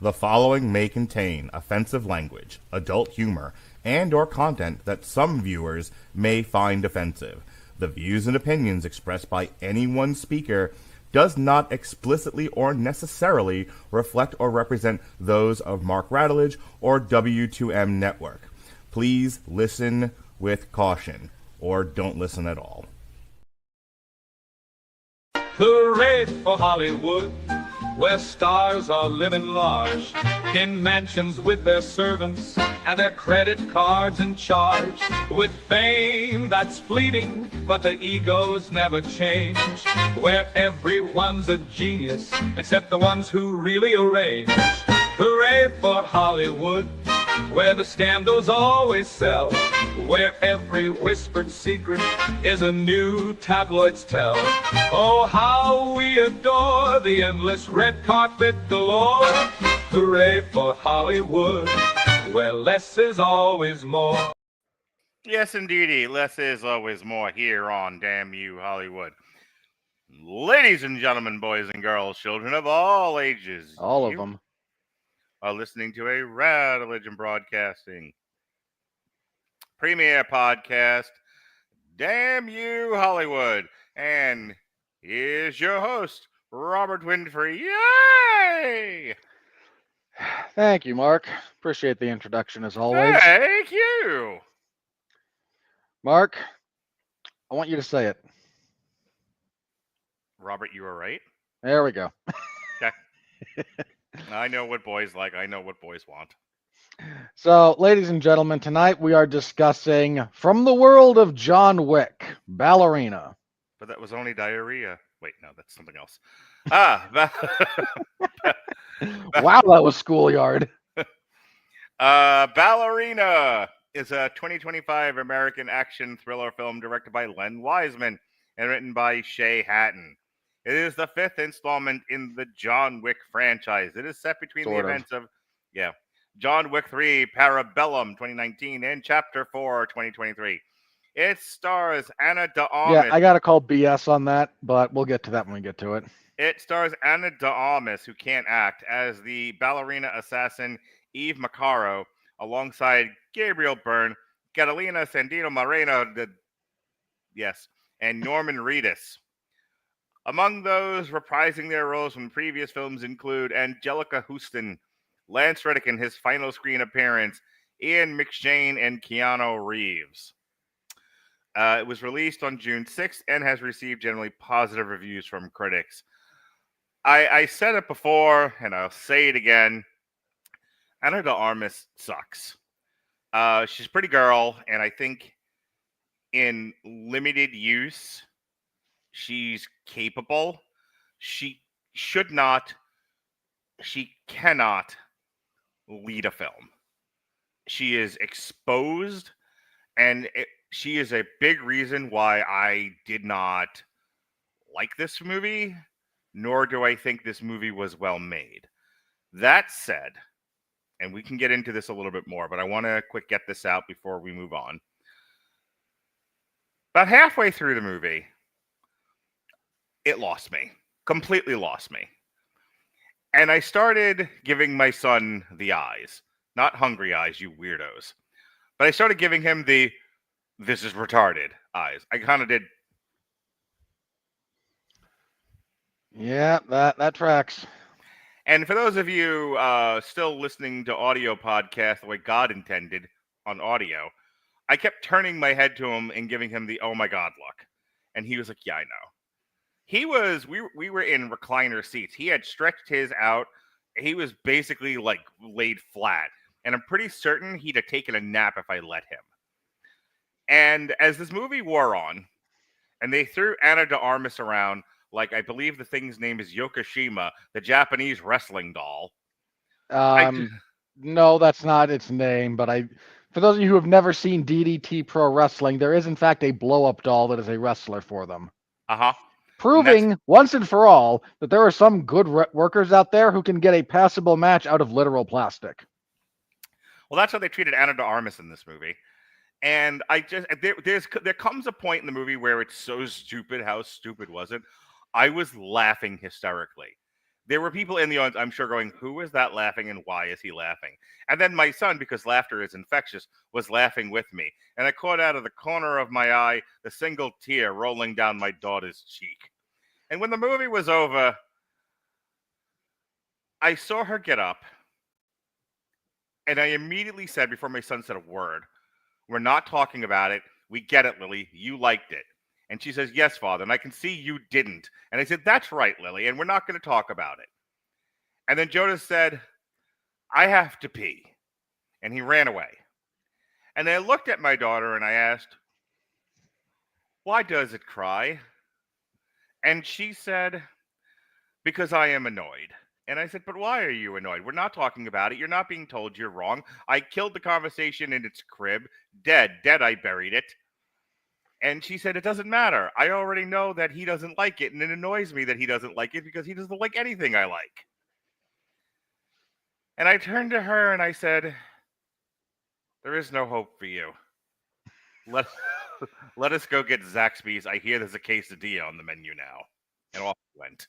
The following may contain offensive language, adult humor, and or content that some viewers may find offensive. The views and opinions expressed by any one speaker does not explicitly or necessarily reflect or represent those of Mark Radulich or W2M Network. Please listen with caution, or don't listen at all. Hooray for Hollywood, where stars are living large, in mansions with their servants and their credit cards in charge, with fame that's fleeting, but the egos never change, where everyone's a genius, except the ones who really arrange. Hooray for Hollywood, where the scandals always sell, where every whispered secret is a new tabloid's tell. Oh, how we adore the endless red carpet galore. Hooray for Hollywood, where less is always more. Yes, indeedy, less is always more here on Damn You Hollywood. Ladies and gentlemen, boys and girls, children of all ages, all of them are listening to a Rad Religion Broadcasting premiere podcast, Damn You Hollywood. And here's your host, Robert Winfrey. Yay! Thank you, Mark. Appreciate the introduction as always. Thank you. Mark, I want you to say it. Robert, you were right. There we go. Okay. I know what boys like. I know what boys want. So, ladies and gentlemen, tonight we are discussing From the World of John Wick, Ballerina. But that was only diarrhea. Wait, no, that's something else. Wow, that was schoolyard. Ballerina is a 2025 American action thriller film directed by Len Wiseman and written by Shay Hatten. It is the fifth installment in the John Wick franchise. It is set between the events of John Wick 3, Parabellum 2019, and Chapter 4 2023. It stars Ana de Armas. Yeah, I got to call BS on that, but we'll get to that when we get to it. It stars Ana de Armas, who can't act, as the ballerina assassin Eve Macarro, alongside Gabriel Byrne, Catalina Sandino Moreno, and Norman Reedus. Among those reprising their roles from previous films include Anjelica Huston, Lance Reddick in his final screen appearance, Ian McShane, and Keanu Reeves. It was released on June 6th and has received generally positive reviews from critics. I said it before, and I'll say it again. Ana de Armas sucks. She's a pretty girl, and I think in limited use, she's capable. She should not, she cannot lead a film. She is exposed, and she is a big reason why I did not like this movie, nor do I think this movie was well made. That said, and we can get into this a little bit more, but I want to quick get this out before we move on. About halfway through the movie, it lost me. Completely lost me. And I started giving my son the eyes. Not hungry eyes, you weirdos. But I started giving him the this is retarded eyes. I kind of did. Yeah, that tracks. And for those of you still listening to audio podcasts the way God intended on audio, I kept turning my head to him and giving him the oh my God look. And he was like, yeah, I know. We were in recliner seats. He had stretched his out. He was basically like laid flat. And I'm pretty certain he'd have taken a nap if I let him. And as this movie wore on, and they threw Ana de Armas around, like I believe the thing's name is Yokoshima, the Japanese wrestling doll. No, that's not its name, but for those of you who have never seen DDT Pro Wrestling, there is in fact a blow-up doll that is a wrestler for them. Uh-huh. Proving once and for all that there are some good workers out there who can get a passable match out of literal plastic. Well, that's how they treated Ana de Armas in this movie. And there comes a point in the movie where it's so stupid. How stupid was it? I was laughing hysterically. There were people in the audience, I'm sure, going, who is that laughing and why is he laughing? And then my son, because laughter is infectious, was laughing with me. And I caught out of the corner of my eye the single tear rolling down my daughter's cheek. And when the movie was over, I saw her get up. And I immediately said, before my son said a word, we're not talking about it. We get it, Lily. You liked it. And she says, yes, Father. And I can see you didn't. And I said, that's right, Lily. And we're not going to talk about it. And then Jonas said, I have to pee. And he ran away. And I looked at my daughter and I asked, why does it cry? And she said, because I am annoyed. And I said, but why are you annoyed? We're not talking about it. You're not being told you're wrong. I killed the conversation in its crib. Dead I buried it. And she said, it doesn't matter. I already know that he doesn't like it. And it annoys me that he doesn't like it because he doesn't like anything I like. And I turned to her and I said, there is no hope for you. Let us go get Zaxby's. I hear there's a quesadilla on the menu now. And off we went.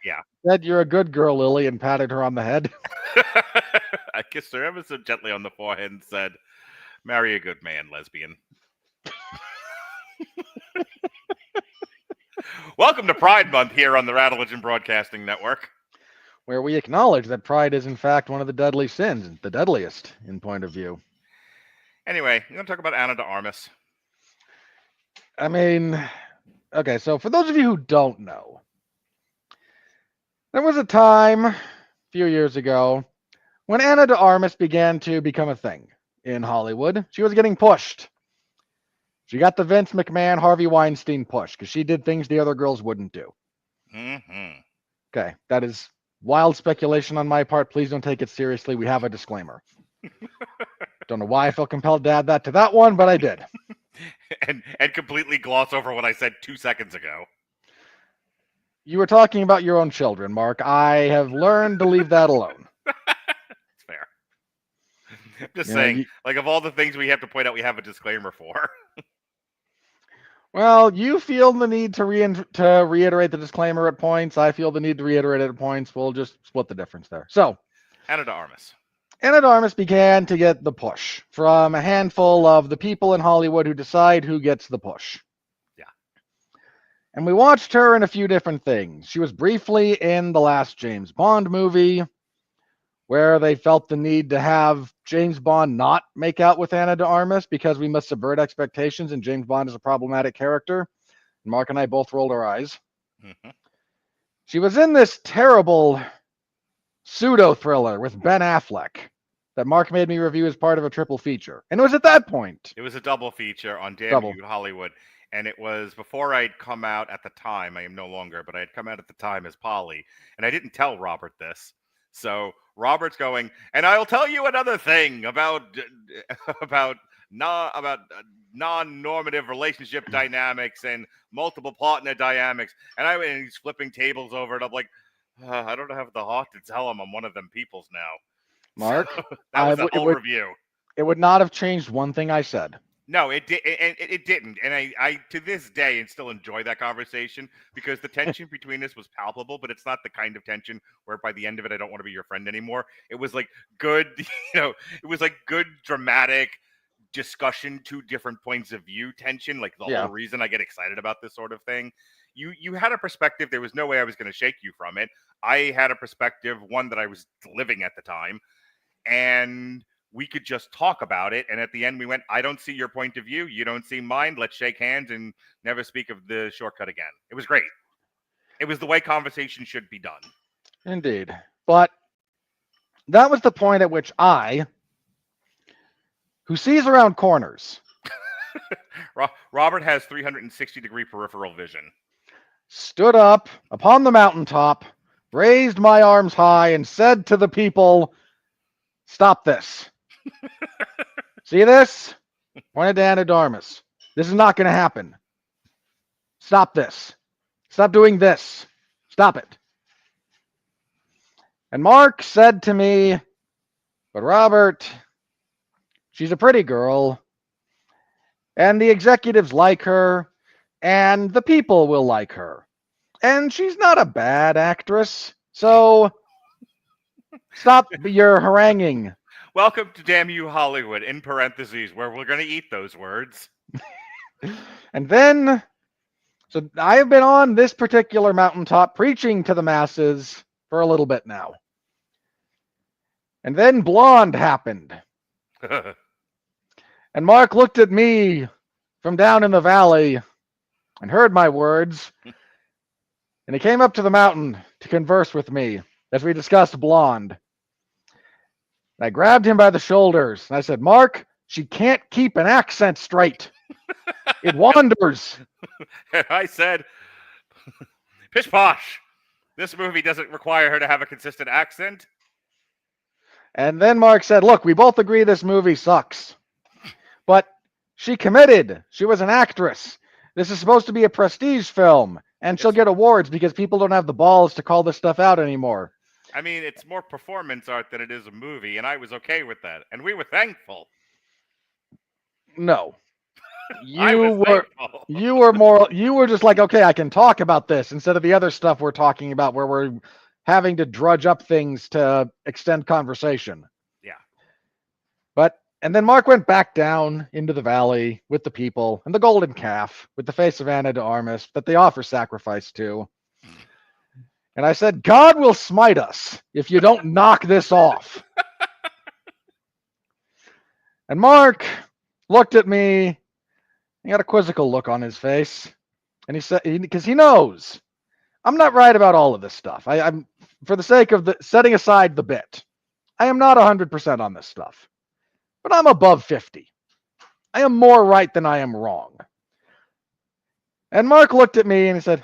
Yeah. Said you're a good girl, Lily, and patted her on the head. I kissed her ever so gently on the forehead and said, marry a good man, lesbian. Welcome to Pride Month here on the Rattlegion Broadcasting Network, where we acknowledge that pride is, in fact, one of the deadly sins, the deadliest in point of view. Anyway, I'm going to talk about Ana de Armas. I mean, okay, so for those of you who don't know, there was a time a few years ago when Ana de Armas began to become a thing in Hollywood. She was getting pushed. She got the Vince McMahon, Harvey Weinstein push because she did things the other girls wouldn't do. Mm-hmm. Okay, that is wild speculation on my part. Please don't take it seriously. We have a disclaimer. Don't know why I felt compelled to add that to that one, but I did. and completely gloss over what I said 2 seconds ago. You were talking about your own children, Mark. I have learned to leave that alone. It's fair. I'm just saying, like, of all the things we have to point out, we have a disclaimer for. Well, you feel the need to reiterate the disclaimer at points. I feel the need to reiterate it at points. We'll just split the difference there. So, Ana de Armas. Ana de Armas began to get the push from a handful of the people in Hollywood who decide who gets the push. Yeah. And we watched her in a few different things. She was briefly in the last James Bond movie, where they felt the need to have James Bond not make out with Ana de Armas because we must subvert expectations and James Bond is a problematic character. Mark and I both rolled our eyes. Mm-hmm. She was in this terrible pseudo-thriller with Ben Affleck that Mark made me review as part of a triple feature. And it was at that point. It was a double feature on Damn You Hollywood. And it was before I'd come out at the time. I am no longer, but I had come out at the time as Polly. And I didn't tell Robert this. So Robert's going, and I'll tell you another thing about non-normative relationship dynamics and multiple partner dynamics. And he's flipping tables over it. I'm like, I don't have the heart to tell him I'm one of them peoples now. Mark, So, that was the whole review. It would not have changed one thing I said. No, it didn't. And I to this day and still enjoy that conversation because the tension between us was palpable, but it's not the kind of tension where by the end of it I don't want to be your friend anymore. It was like good, it was like good dramatic discussion, two different points of view tension, like the whole reason I get excited about this sort of thing. You had a perspective, there was no way I was going to shake you from it. I had a perspective, one that I was living at the time, and we could just talk about it. And at the end we went, I don't see your point of view. You don't see mine. Let's shake hands and never speak of the shortcut again. It was great. It was the way conversation should be done. Indeed. But that was the point at which I, who sees around corners. Robert has 360-degree peripheral vision. Stood up upon the mountaintop, raised my arms high, and said to the people, stop this. See this? Pointed to Ana de Armas. This is not going to happen. Stop this. Stop doing this. Stop it. And Mark said to me, but Robert, she's a pretty girl, and the executives like her, and the people will like her. And she's not a bad actress, so stop your haranguing. Welcome to Damn You Hollywood, in parentheses, where we're going to eat those words. And then, so I have been on this particular mountaintop preaching to the masses for a little bit now. And then Blonde happened. And Mark looked at me from down in the valley and heard my words. And he came up to the mountain to converse with me as we discussed Blonde. And I grabbed him by the shoulders and I said, Mark, she can't keep an accent straight. It wanders. And I said, pish posh. This movie doesn't require her to have a consistent accent. And then Mark said, look, we both agree this movie sucks. But she committed. She was an actress. This is supposed to be a prestige film. And she'll get awards because people don't have the balls to call this stuff out anymore. I mean, it's more performance art than it is a movie, and I was okay with that. And we were thankful. No. You were just like, okay, I can talk about this instead of the other stuff we're talking about where we're having to drudge up things to extend conversation. Yeah. And then Mark went back down into the valley with the people and the golden calf with the face of Ana de Armas that they offer sacrifice to. And I said, God will smite us if you don't knock this off. And Mark looked at me. He got a quizzical look on his face. And he said, because he knows I'm not right about all of this stuff. I'm for the sake of setting aside the bit, I am not 100% on this stuff. But I'm above 50. I am more right than I am wrong. And Mark looked at me and he said,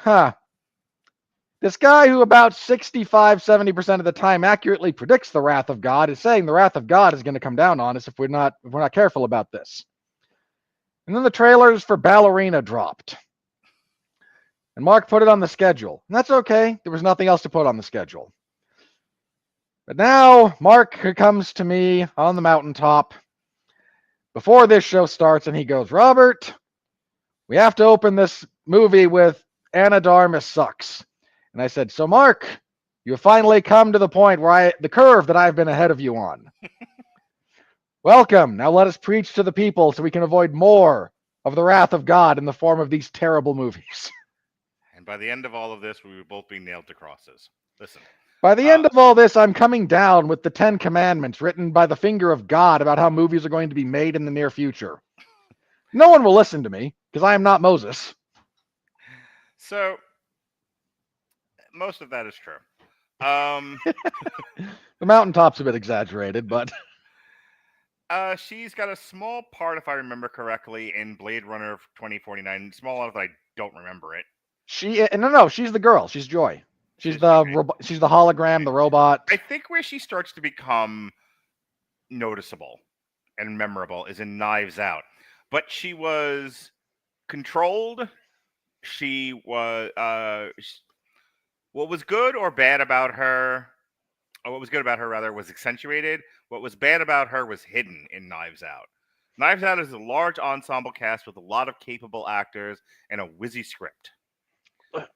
this guy who about 65, 70% of the time accurately predicts the wrath of God is saying the wrath of God is going to come down on us if we're not careful about this. And then the trailers for Ballerina dropped. And Mark put it on the schedule. And that's okay. There was nothing else to put on the schedule. But now Mark comes to me on the mountaintop before this show starts and he goes, Robert, we have to open this movie with Ana de Armas sucks. And I said, so Mark, you have finally come to the point where the curve that I've been ahead of you on. Welcome. Now let us preach to the people so we can avoid more of the wrath of God in the form of these terrible movies. And by the end of all of this, we would both be nailed to crosses. Listen. By the end of all this, I'm coming down with the 10 Commandments written by the finger of God about how movies are going to be made in the near future. No one will listen to me because I am not Moses. So, most of that is true. The mountaintop's a bit exaggerated, but... she's got a small part, if I remember correctly, in Blade Runner 2049. Small enough that I don't remember it. No, she's the girl. She's Joy. She's the hologram, the robot. I think where she starts to become noticeable and memorable is in Knives Out. But she was controlled. She was what was good or bad about her, or what was good about her rather, was accentuated. What was bad about her was hidden in Knives Out. Knives Out is a large ensemble cast with a lot of capable actors and a whizzy script.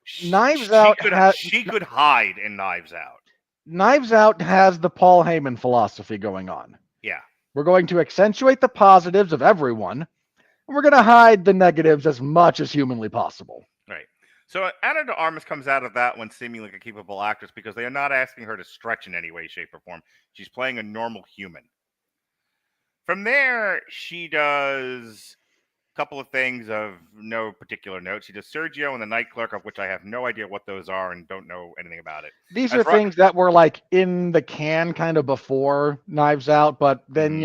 She could hide in Knives Out. Knives Out has the Paul Heyman philosophy going on. Yeah. We're going to accentuate the positives of everyone, and we're going to hide the negatives as much as humanly possible. Right. So Ana de Armas comes out of that one seeming like a capable actress because they are not asking her to stretch in any way, shape, or form. She's playing a normal human. From there, she does couple of things of no particular note. She does Sergio and the Night Clerk, of which I have no idea what those are and don't know anything about it. These are things that were like in the can kind of before Knives Out, but then,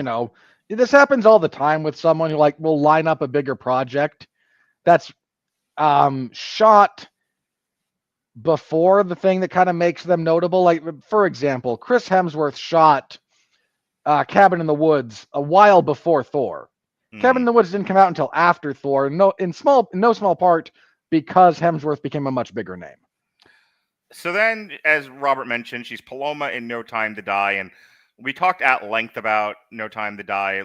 this happens all the time with someone who will line up a bigger project that's shot before the thing that kind of makes them notable. Like, for example, Chris Hemsworth shot Cabin in the Woods a while before Thor. Cabin in the Woods didn't come out until after Thor, in no small part because Hemsworth became a much bigger name. So then, as Robert mentioned, she's Paloma in No Time to Die, and we talked at length about No Time to Die,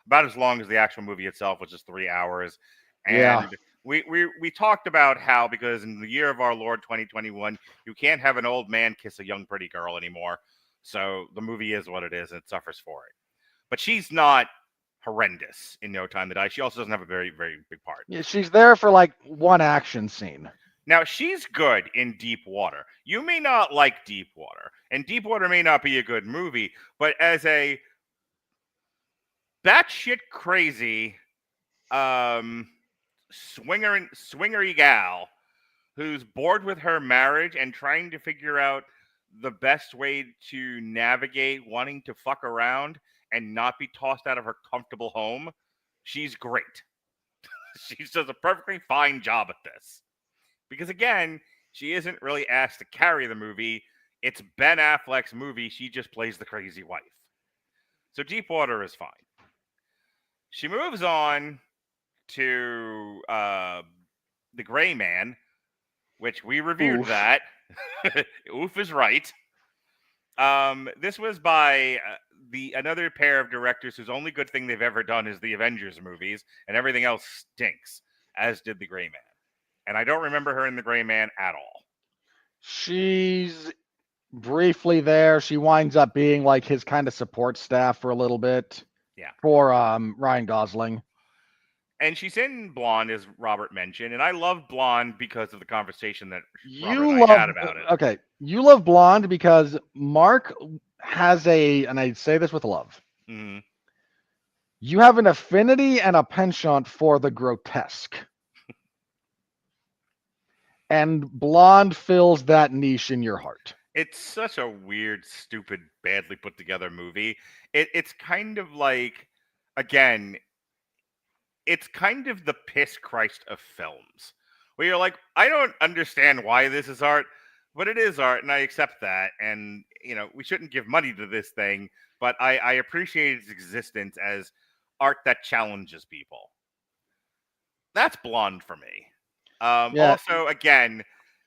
about as long as the actual movie itself, which is 3 hours. And we talked about how, because in the year of our Lord 2021, you can't have an old man kiss a young pretty girl anymore. So the movie is what it is, and it suffers for it. But she's not horrendous in No Time to Die. She also doesn't have a very, very big part. Yeah, she's there for like one action scene. Now, she's good in Deep Water. You may not like Deep Water, and Deep Water may not be a good movie, but as a batshit crazy swingery gal who's bored with her marriage and trying to figure out the best way to navigate wanting to fuck around and not be tossed out of her comfortable home, she's great. She does a perfectly fine job at this. Because again, she isn't really asked to carry the movie. It's Ben Affleck's movie. She just plays the crazy wife. So Deepwater is fine. She moves on to The Gray Man, which we reviewed. Oof. That. Oof is right. This was by another pair of directors whose only good thing they've ever done is the Avengers movies, and everything else stinks, as did The Gray Man. And I don't remember her in The Gray Man at all. She's briefly there. She winds up being like his kind of support staff for a little bit. Yeah. For Ryan Gosling. And she's in Blonde, as Robert mentioned, and I love Blonde because of the conversation that Robert You and love I had about it. Okay, you love Blonde because Mark has and I say this with love. Mm-hmm. You have an affinity and a penchant for the grotesque. And Blonde fills that niche in your heart. It's such a weird, stupid, badly put together movie. It's kind of like, again, it's kind of the piss Christ of films. Where you're like, I don't understand why this is art, but it is art, and I accept that. And, we shouldn't give money to this thing, but I appreciate its existence as art that challenges people. That's Blonde for me. Yeah. Also, again,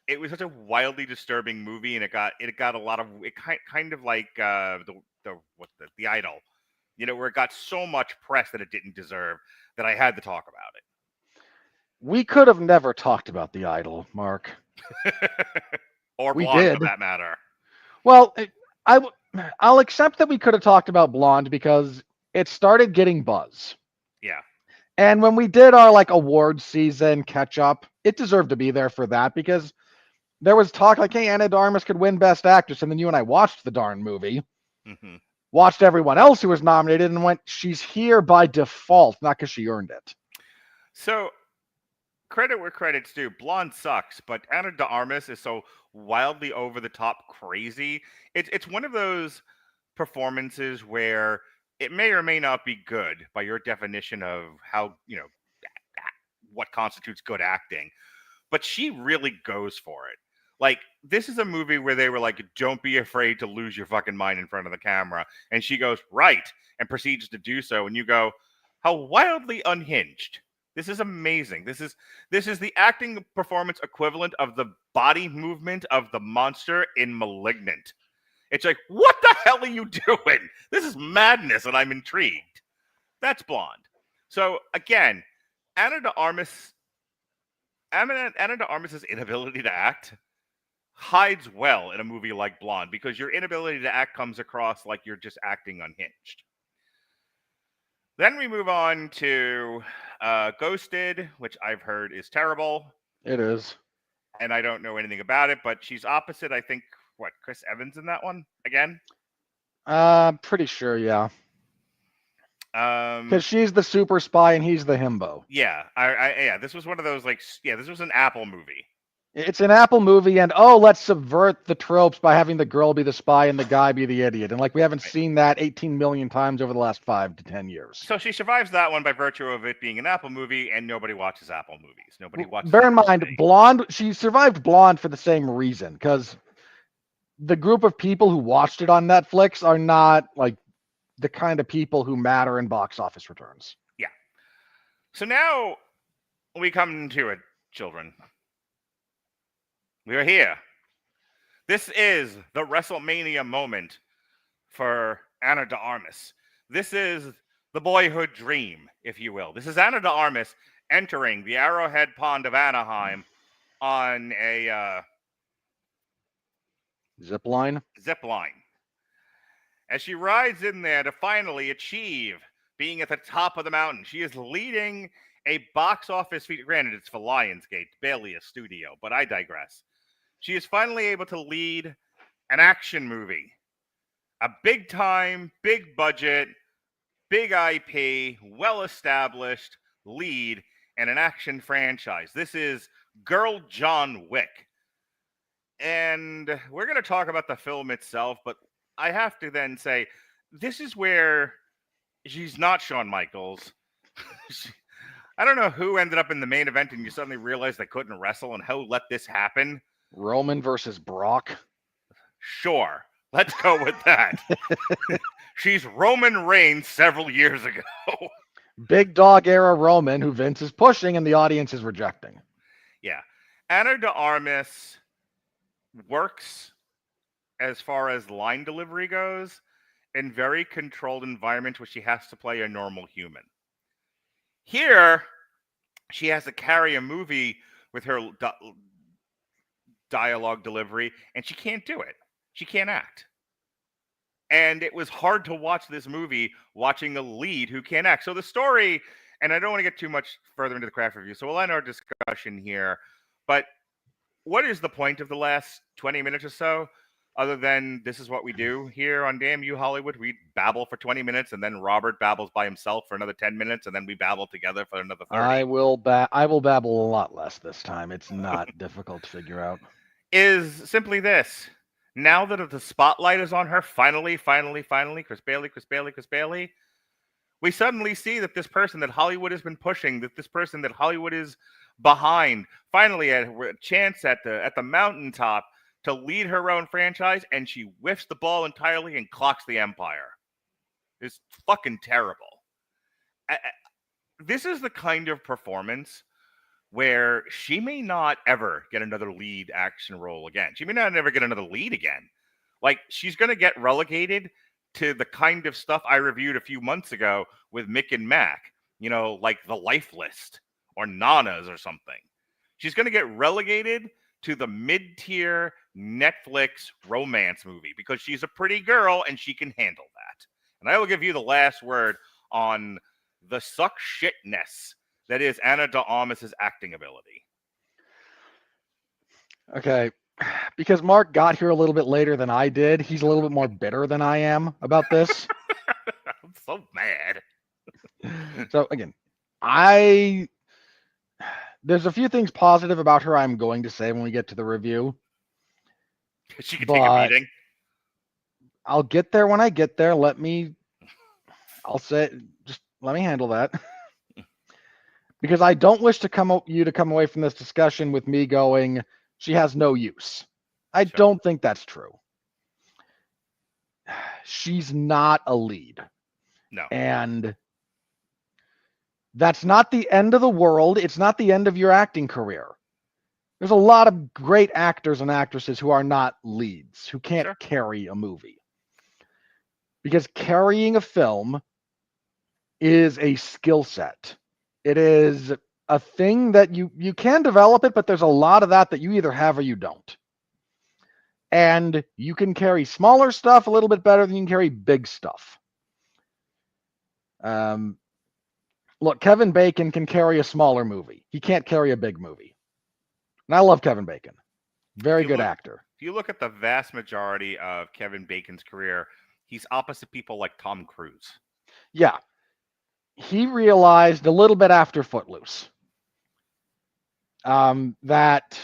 it was such a wildly disturbing movie, and it got a lot of kind of like the Idol, where it got so much press that it didn't deserve that I had to talk about it. We could have never talked about The Idol, Mark. Or We Blonde, did. for that matter. Well, I'll accept that we could have talked about Blonde because it started getting buzz. Yeah. And when we did our like awards season catch up, it deserved to be there for that because there was talk like, hey, Ana de Armas could win Best Actress. And then you and I watched the darn movie, watched everyone else who was nominated, and went, she's here by default, not because she earned it. So, credit where credit's due. Blonde sucks, but Ana de Armas is so wildly over the top crazy. It's one of those performances where it may or may not be good by your definition of how, what constitutes good acting. But she really goes for it. Like, this is a movie where they were like, don't be afraid to lose your fucking mind in front of the camera. And she goes, right, and proceeds to do so. And you go, how wildly unhinged. This is amazing. This is the acting performance equivalent of the body movement of the monster in Malignant. It's like, what the hell are you doing? This is madness, and I'm intrigued. That's Blonde. So, again, Ana de Armas' inability to act hides well in a movie like Blonde because your inability to act comes across like you're just acting unhinged. Then we move on to Ghosted, which I've heard is terrible. It is. And I don't know anything about it, but she's opposite, I think, Chris Evans in that one again? Pretty sure, yeah. Because Because she's the super spy and he's the himbo. Yeah, yeah. This was one of those this was an Apple movie. It's an Apple movie, and let's subvert the tropes by having the girl be the spy and the guy be the idiot. And like we haven't seen that 18 million times over the last 5 to 10 years. So she survives that one by virtue of it being an Apple movie, and nobody watches Apple movies. Nobody watches. Bear in mind, Blonde. She survived Blonde for the same reason, because the group of people who watched it on Netflix are not like the kind of people who matter in box office returns. Yeah. So now we come to it, children. We are here. This is the WrestleMania moment for Ana de Armas. This is the boyhood dream, if you will. This is Ana de Armas entering the Arrowhead Pond of Anaheim on a Zip line. zip line. As she rides in there to finally achieve being at the top of the mountain, she is leading a box office feature. Granted, it's for Lionsgate, barely a studio, but I digress. She is finally able to lead an action movie. A big time, big budget, big IP, well-established lead in an action franchise. This is Girl John Wick. And we're going to talk about the film itself, but I have to then say, this is where she's not Shawn Michaels. I don't know who ended up in the main event and you suddenly realized they couldn't wrestle and who let this happen. Roman versus Brock. Sure, let's go with that. She's Roman Reigns several years ago. Big dog era Roman, who Vince is pushing and the audience is rejecting. Yeah. Ana de Armas works as far as line delivery goes in very controlled environments where she has to play a normal human. Here, she has to carry a movie with her dialogue delivery, and she can't do it. She can't act. And it was hard to watch this movie watching a lead who can't act. So the story, and I don't want to get too much further into the craft review, so we'll end our discussion here. But what is the point of the last 20 minutes or so? Other than this is what we do here on Damn You Hollywood. We babble for 20 minutes, and then Robert babbles by himself for another 10 minutes, and then we babble together for another 30. I will babble a lot less this time. It's not difficult to figure out. Is simply this. Now that the spotlight is on her, finally, Chris Bailey, we suddenly see that this person that Hollywood has been pushing, that this person that Hollywood is behind, finally had a chance at the mountaintop to lead her own franchise, and she whiffs the ball entirely and clocks the Empire. It's fucking terrible. This is the kind of performance where she may not ever get another lead action role again. She may not ever get another lead again. Like, she's going to get relegated to the kind of stuff I reviewed a few months ago with Mick and Mac, like The Life List or Nanas or something. She's going to get relegated to the mid-tier Netflix romance movie because she's a pretty girl and she can handle that. And I will give you the last word on the suck shitness that is Ana de Armas' acting ability. Okay, because Mark got here a little bit later than I did, he's a little bit more bitter than I am about this. I'm so mad. So again, there's a few things positive about her I'm going to say when we get to the review. She can take a beating. I'll get there when I get there. Let me handle that. Because I don't wish you to come away from this discussion with me going, she has no use. I don't think that's true. She's not a lead. No. And that's not the end of the world. It's not the end of your acting career. There's a lot of great actors and actresses who are not leads, who can't carry a movie. Because carrying a film is a skill set. It is a thing that you can develop it, but there's a lot of that you either have or you don't. And you can carry smaller stuff a little bit better than you can carry big stuff. Look, Kevin Bacon can carry a smaller movie. He can't carry a big movie. And I love Kevin Bacon. Very good actor. If you look at the vast majority of Kevin Bacon's career, he's opposite people like Tom Cruise. Yeah. He realized a little bit after Footloose that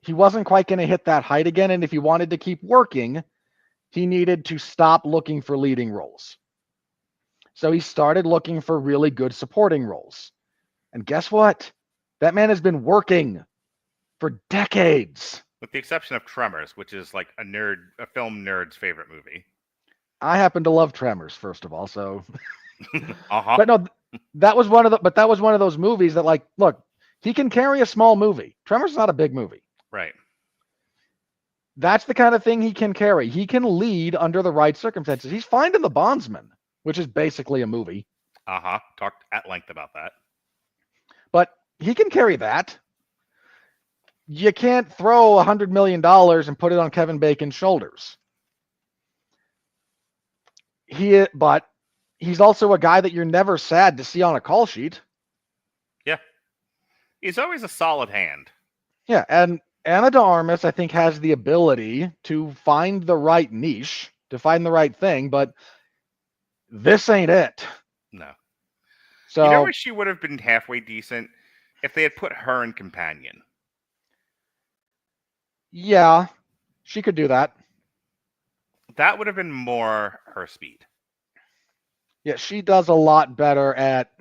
he wasn't quite going to hit that height again. And if he wanted to keep working, he needed to stop looking for leading roles. So he started looking for really good supporting roles. And guess what? That man has been working for decades. With the exception of Tremors, which is like a film nerd's favorite movie. I happen to love Tremors, first of all, so... Uh-huh. But no, that was one of those movies that, like, look, he can carry a small movie. Tremors is not a big movie. Right. That's the kind of thing he can carry. He can lead under the right circumstances. He's fine in The Bondsman, which is basically a movie. Uh-huh. Talked at length about that. But he can carry that. You can't throw $100 million and put it on Kevin Bacon's shoulders. But he's also a guy that you're never sad to see on a call sheet. Yeah. He's always a solid hand. Yeah, and Ana de Armas, I think, has the ability to find the right niche, to find the right thing, but this ain't it. No. So, you know where she would have been halfway decent? If they had put her in companion. Yeah, she could do that. That would have been more her speed. Yeah, she does a lot better at...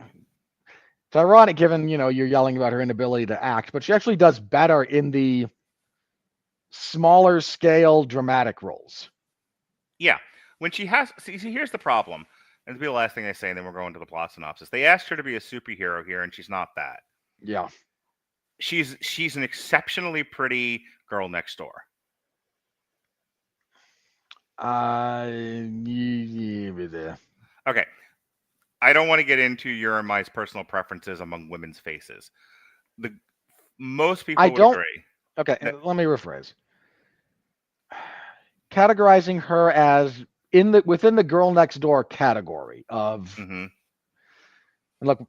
It's ironic given, you're yelling about her inability to act, but she actually does better in the smaller scale dramatic roles. Yeah. When she has... See, here's the problem. And it'll be the last thing I say, and then we're going to the plot synopsis. They asked her to be a superhero here, and she's not that. Yeah. She's an exceptionally pretty girl next door. Okay. I don't want to get into your and my personal preferences among women's faces. Most people would agree. Okay, let me rephrase. Categorizing her as within the girl next door category of... Mm-hmm. Look,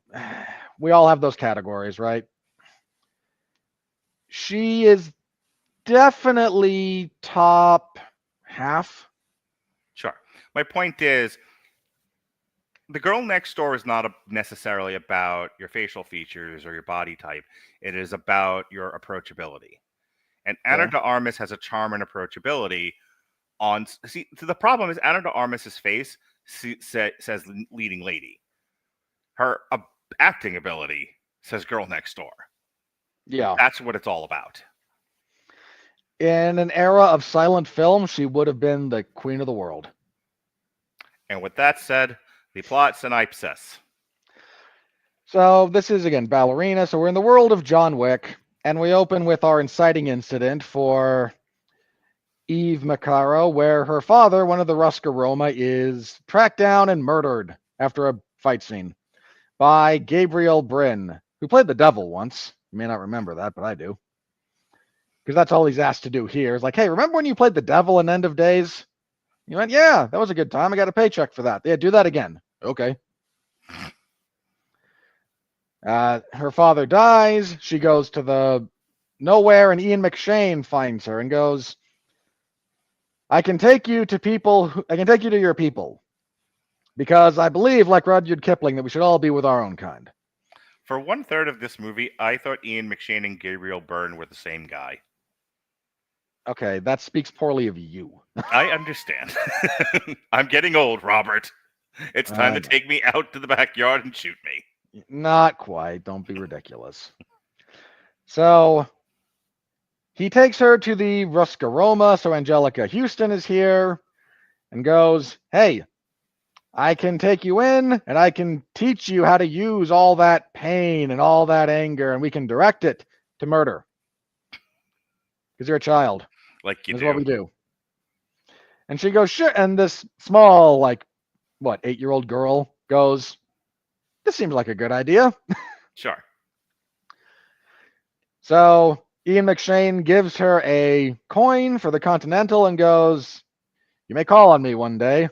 we all have those categories, right? She is definitely top half. Sure. My point is, the girl next door is not necessarily about your facial features or your body type. It is about your approachability. And Ana de Armas has a charm and approachability. The problem is Ana de Armas' face says leading lady. Her acting ability says girl next door. Yeah. That's what it's all about. In an era of silent film, she would have been the queen of the world. And with that said, the plot synopsis. So this is, again, Ballerina. So we're in the world of John Wick, and we open with our inciting incident for Eve Macarro, where her father, one of the Ruscaroma, is tracked down and murdered after a fight scene by Gabriel Byrne, who played the devil once. You may not remember that, but I do. Because that's all he's asked to do here. Is like, hey, remember when you played the devil in End of Days? You went, yeah, that was a good time. I got a paycheck for that. Yeah, do that again. Okay. Her father dies. She goes to the nowhere, and Ian McShane finds her and goes, I can take you to your people. Because I believe, like Rudyard Kipling, that we should all be with our own kind. For 1/3 of this movie, I thought Ian McShane and Gabriel Byrne were the same guy. Okay, that speaks poorly of you. I understand. I'm getting old, Robert. It's time to take me out to the backyard and shoot me. Not quite. Don't be ridiculous. So he takes her to the Ruscaroma. So Anjelica Huston is here and goes, hey, I can take you in and I can teach you how to use all that pain and all that anger, and we can direct it to murder. Because you're a child. Like you do. That's what we do. And she goes, sure. And this small, 8-year-old girl goes, this seems like a good idea. Sure. So Ian McShane gives her a coin for the Continental and goes, you may call on me one day.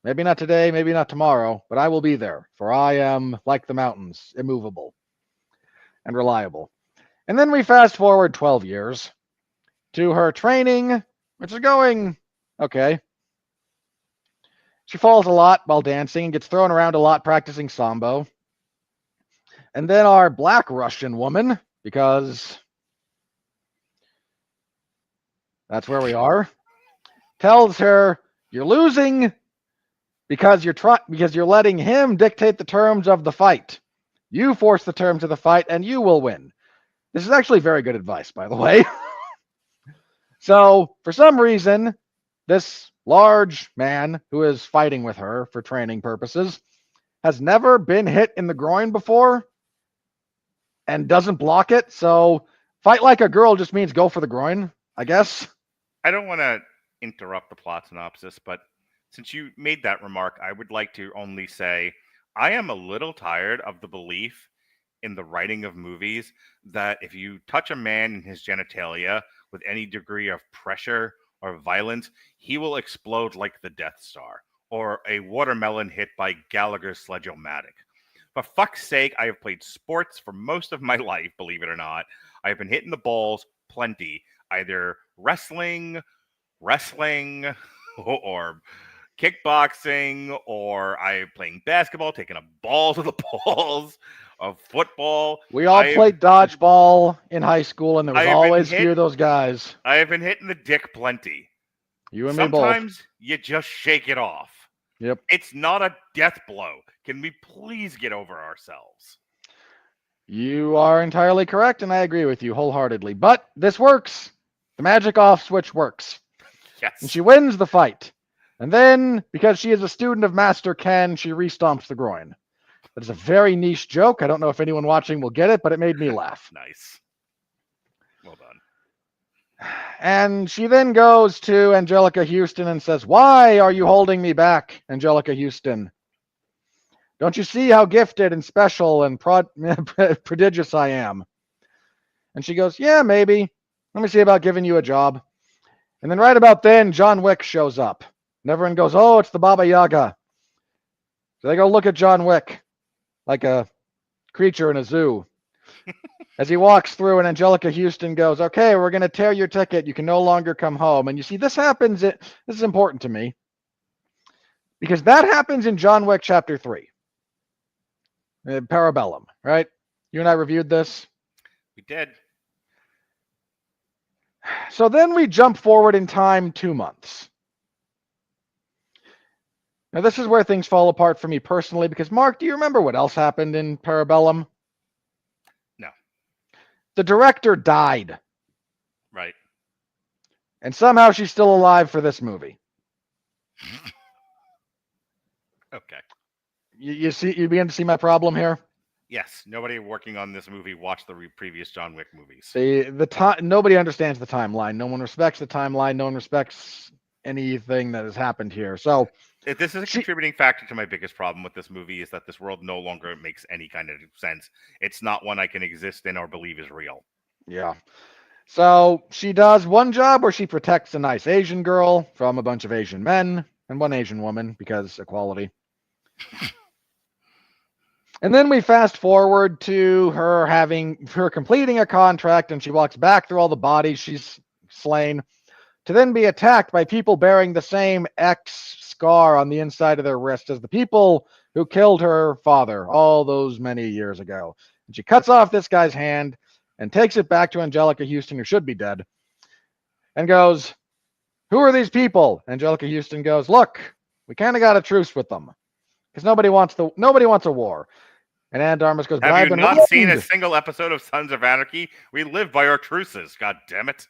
Maybe not today, maybe not tomorrow, but I will be there, for I am like the mountains, immovable and reliable. And then we fast forward 12 years to her training, which is going okay. She falls a lot while dancing and gets thrown around a lot practicing sambo. And then our black Russian woman, because that's where we are, tells her, you're losing because you're letting him dictate the terms of the fight. You force the terms of the fight and you will win. This is actually very good advice, by the way. So, for some reason, this large man who is fighting with her for training purposes has never been hit in the groin before and doesn't block it. So, fight like a girl just means go for the groin, I guess. I don't want to interrupt the plot synopsis, but since you made that remark, I would like to only say I am a little tired of the belief in the writing of movies that if you touch a man in his genitalia with any degree of pressure or violence, he will explode like the Death Star or a watermelon hit by Gallagher's Sledge-O-Matic. For fuck's sake, I have played sports for most of my life, believe it or not. I have been hitting the balls plenty, either wrestling, or kickboxing, or I'm playing basketball, taking a ball to the balls of football. We all played dodgeball in high school, and there was always few of those guys. I have been hitting the dick plenty. You and me both. Sometimes you just shake it off. Yep. It's not a death blow. Can we please get over ourselves? You are entirely correct, and I agree with you wholeheartedly. But this works. The magic off switch works. Yes. And she wins the fight. And then, because she is a student of Master Ken, she restomps the groin. That is a very niche joke. I don't know if anyone watching will get it, but it made me laugh. Nice. Well done. And she then goes to Anjelica Huston and says, "Why are you holding me back, Anjelica Huston? Don't you see how gifted and special and prodigious I am?" And she goes, "Yeah, maybe. Let me see about giving you a job." And then right about then, John Wick shows up. And everyone goes, "Oh, it's the Baba Yaga." So they go look at John Wick like a creature in a zoo. As he walks through, and Anjelica Huston goes, "Okay, we're going to tear your ticket. You can no longer come home." And you see, this happens. This is important to me because that happens in John Wick Chapter 3. Parabellum, right? You and I reviewed this. We did. So then we jump forward in time 2 months. Now, this is where things fall apart for me personally because, Mark, do you remember what else happened in Parabellum? No. The director died. Right. And somehow she's still alive for this movie. Okay. You begin to see my problem here? Yes. Nobody working on this movie watched the previous John Wick movies. See, nobody understands the timeline. No one respects the timeline. No one respects anything that has happened here. So this is a contributing factor to my biggest problem with this movie is that this world no longer makes any kind of sense. It's not one I can exist in or believe is real. Yeah. So she does one job where she protects a nice Asian girl from a bunch of Asian men and one Asian woman because equality. And then we fast forward to her completing a contract, and she walks back through all the bodies she's slain to then be attacked by people bearing the same X scar on the inside of their wrist as the people who killed her father all those many years ago. And she cuts off this guy's hand and takes it back to Anjelica Huston, who should be dead, and goes, "Who are these people?" Anjelica Huston goes, "Look, we kind of got a truce with them because nobody wants a war." And Ana de Armas goes, "Have you not seen a single episode of Sons of Anarchy? We live by our truces, god damn it."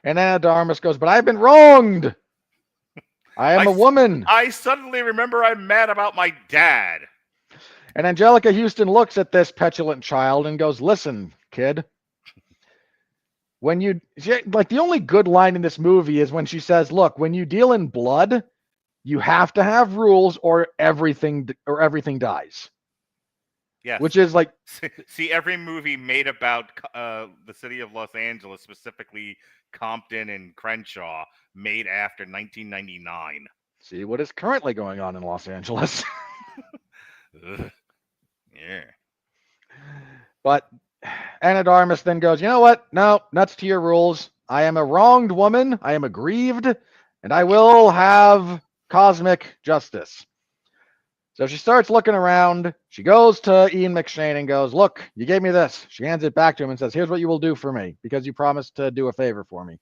And Ana de Armas goes, "But I've been wronged. I am a woman." I suddenly remember I'm mad about my dad. And Anjelica Huston looks at this petulant child and goes, "Listen, kid. The only good line in this movie is when she says, look, when you deal in blood, you have to have rules or everything dies." Yes. Which is like... See, every movie made about the city of Los Angeles, specifically Compton and Crenshaw, made after 1999. See what is currently going on in Los Angeles. Yeah. But Ana de Armas then goes, "You know what? No, nuts to your rules. I am a wronged woman. I am aggrieved, and I will have cosmic justice." So she starts looking around. She goes to Ian McShane and goes, "Look, you gave me this." She hands it back to him and says, "Here's what you will do for me because you promised to do a favor for me."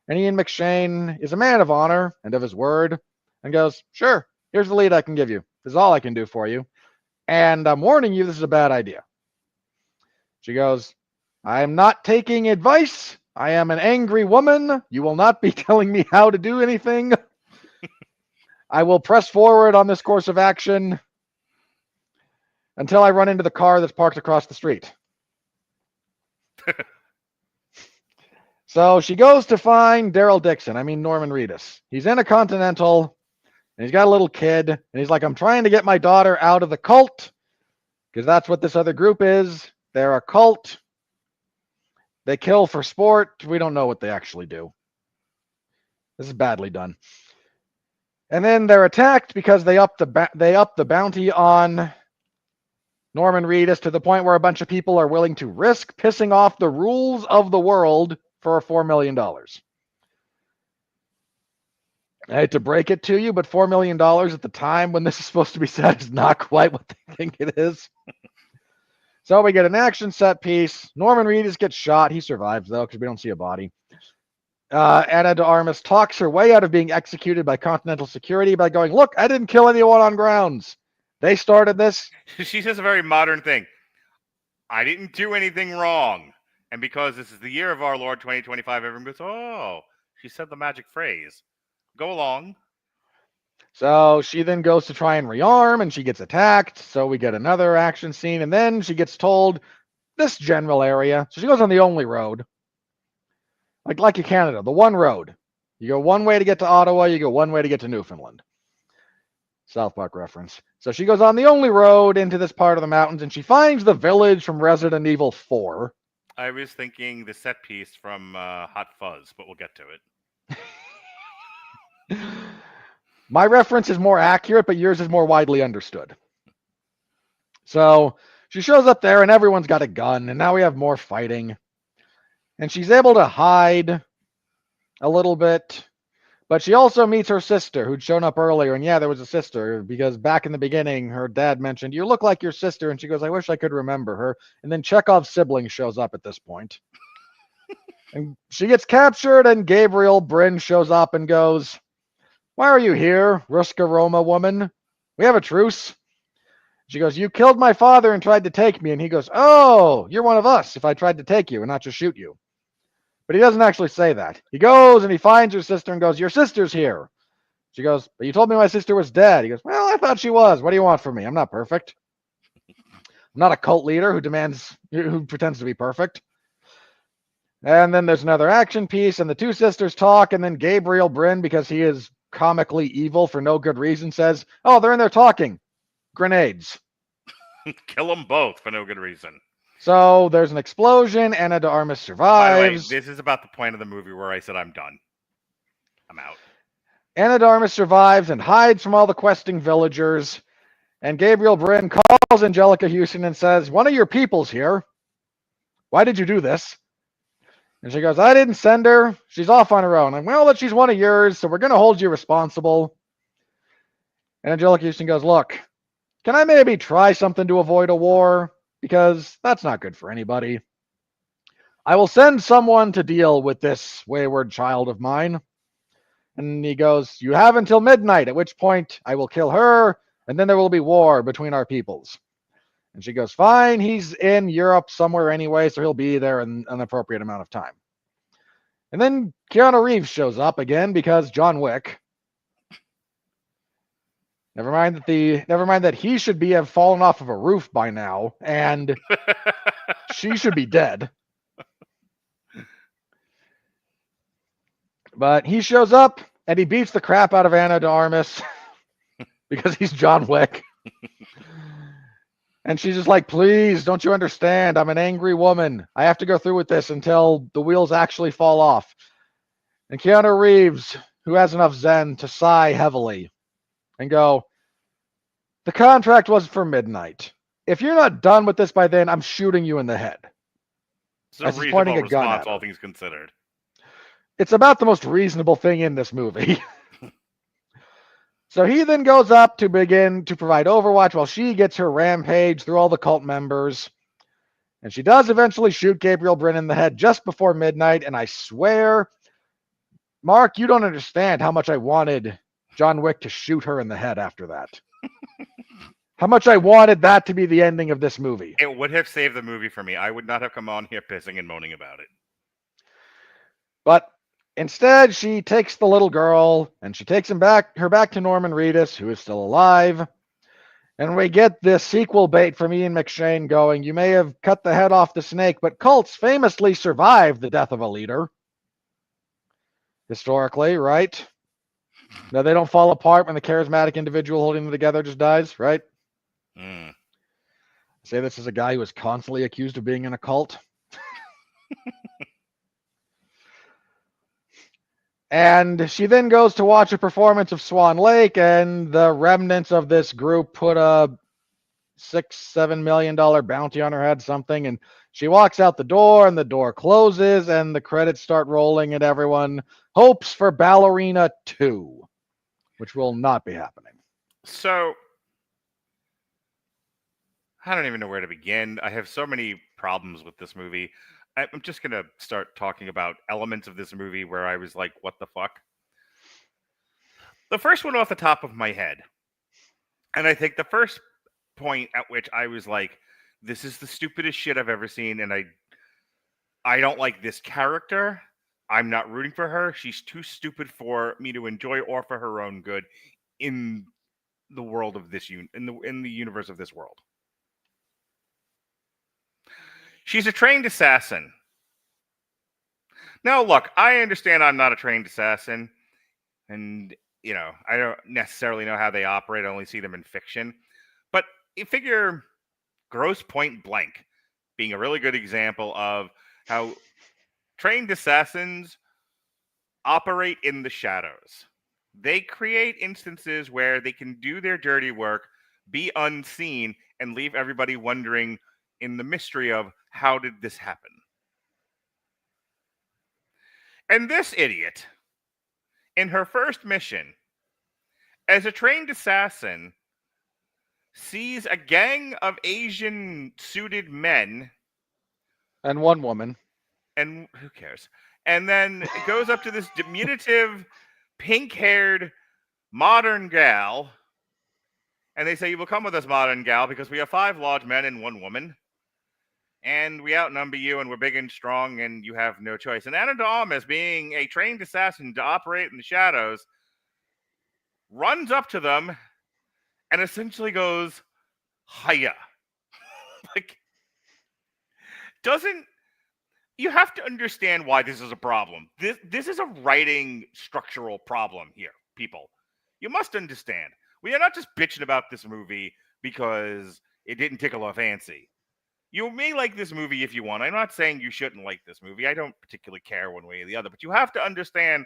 And Ian McShane is a man of honor and of his word and goes, "Sure, here's the lead I can give you. This is all I can do for you. And I'm warning you, this is a bad idea." She goes, "I am not taking advice. I am an angry woman. You will not be telling me how to do anything. I will press forward on this course of action until I run into the car that's parked across the street." So she goes to find Norman Reedus. He's in a Continental, and he's got a little kid, and he's like, "I'm trying to get my daughter out of the cult, Because that's what this other group is. They're a cult. They kill for sport. We don't know what they actually do. This is badly done. And then they're attacked because they up the bounty on Norman Reedus to the point where a bunch of people are willing to risk pissing off the rules of the world for $4 million. I hate to break it to you, but $4 million at the time when this is supposed to be set is not quite what they think it is. So we get an action set piece. Norman Reedus gets shot. He survives, though, because we don't see a body. Ana de Armas talks her way out of being executed by Continental Security by going, look, I didn't kill anyone on grounds. They started this. She says a very modern thing. I didn't do anything wrong. And because this is the year of our Lord 2025, everyone goes, oh, she said the magic phrase. Go along. So she then goes to try and rearm, and she gets attacked. So we get another action scene, and then she gets told this general area. So she goes on the only road. Like in Canada, the one road. You go one way to get to Ottawa, you go one way to get to Newfoundland. South Park reference. So she goes on the only road into this part of the mountains, and she finds the village from Resident Evil 4. I was thinking the set piece from Hot Fuzz, but we'll get to it. My reference is more accurate, but yours is more widely understood. So she shows up there, and everyone's got a gun, and now we have more fighting. And she's able to hide a little bit, but she also meets her sister, who'd shown up earlier. And yeah, there was a sister, because back in the beginning, her dad mentioned, you look like your sister. And she goes, I wish I could remember her. And then Chekhov's sibling shows up at this point. And she gets captured, and Gabriel Byrne shows up and goes, why are you here, Ruska Roma woman? We have a truce. She goes, you killed my father and tried to take me. And he goes, oh, you're one of us if I tried to take you and not just shoot you. But he doesn't actually say that. He goes and he finds her sister and goes, your sister's here. She goes, but you told me my sister was dead. He goes, well, I thought she was. What do you want from me? I'm not perfect. I'm not a cult leader who pretends to be perfect. And then there's another action piece, and the two sisters talk, and then Gabriel Byrne, because he is comically evil for no good reason, says, oh, they're in there talking. Grenades. Kill them both for no good reason. So there's an explosion. Ana de Armas survives. By the way, this is about the point of the movie where I said I'm done. I'm out. Ana de Armas survives and hides from all the questing villagers. And Gabriel Byrne calls Anjelica Huston and says, one of your people's here. Why did you do this? And she goes, I didn't send her. She's off on her own. I'm well, that she's one of yours, so we're going to hold you responsible. And Anjelica Huston goes, look, can I maybe try something to avoid a war? Because that's not good for anybody. I will send someone to deal with this wayward child of mine. And he goes, you have until midnight, at which point I will kill her, and then there will be war between our peoples. And she goes, fine, he's in Europe somewhere anyway, so he'll be there in an appropriate amount of time. And then Keanu Reeves shows up again because John Wick. Never mind that he should have fallen off of a roof by now, and she should be dead. But he shows up and he beats the crap out of Ana de Armas because he's John Wick. And she's just like, please, don't you understand? I'm an angry woman. I have to go through with this until the wheels actually fall off. And Keanu Reeves, who has enough zen to sigh heavily and go, the contract was for midnight. If you're not done with this by then, I'm shooting you in the head. It's a reasonable response, all things considered. It's about the most reasonable thing in this movie. So he then goes up to begin to provide overwatch while she gets her rampage through all the cult members. And she does eventually shoot Gabriel Byrne in the head just before midnight. And I swear, Mark, you don't understand how much I wanted John Wick to shoot her in the head after that. How much I wanted that to be the ending of this movie. It would have saved the movie for me. I would not have come on here pissing and moaning about it. But instead, she takes the little girl and she takes her back to Norman Reedus, who is still alive. And we get this sequel bait from Ian McShane going, you may have cut the head off the snake, but cults famously survive the death of a leader. Historically, right? No, they don't fall apart when the charismatic individual holding them together just dies, right? Say this as a guy who was constantly accused of being in a cult. And she then goes to watch a performance of Swan Lake, and the remnants of this group put a $6-7 million bounty on her head, something, and she walks out the door, and the door closes, and the credits start rolling, and everyone hopes for Ballerina 2, which will not be happening. So, I don't even know where to begin. I have so many problems with this movie. I'm just going to start talking about elements of this movie where I was like, what the fuck? The first one off the top of my head, and I think the first point at which I was like, this is the stupidest shit I've ever seen, and I don't like this character. I'm not rooting for her. She's too stupid for me to enjoy or for her own good in the world of this in the universe of this world. She's a trained assassin. Now, look, I understand I'm not a trained assassin, and, you know, I don't necessarily know how they operate. I only see them in fiction. But you figure Grosse Point Blank being a really good example of how trained assassins operate in the shadows. They create instances where they can do their dirty work, be unseen, and leave everybody wondering in the mystery of how did this happen? And this idiot, in her first mission, as a trained assassin, sees a gang of Asian suited men. And one woman. And who cares? And then it goes up to this diminutive, pink-haired, modern gal. And they say, you will come with us, modern gal, because we have 5 large men and 1 woman. And we outnumber you, and we're big and strong, and you have no choice. And Ana de Armas, being a trained assassin to operate in the shadows, runs up to them and essentially goes, hiya. Like, you have to understand why this is a problem. This is a writing structural problem here, people. You must understand. We are not just bitching about this movie because it didn't tickle our fancy. You may like this movie if you want. I'm not saying you shouldn't like this movie. I don't particularly care one way or the other. But you have to understand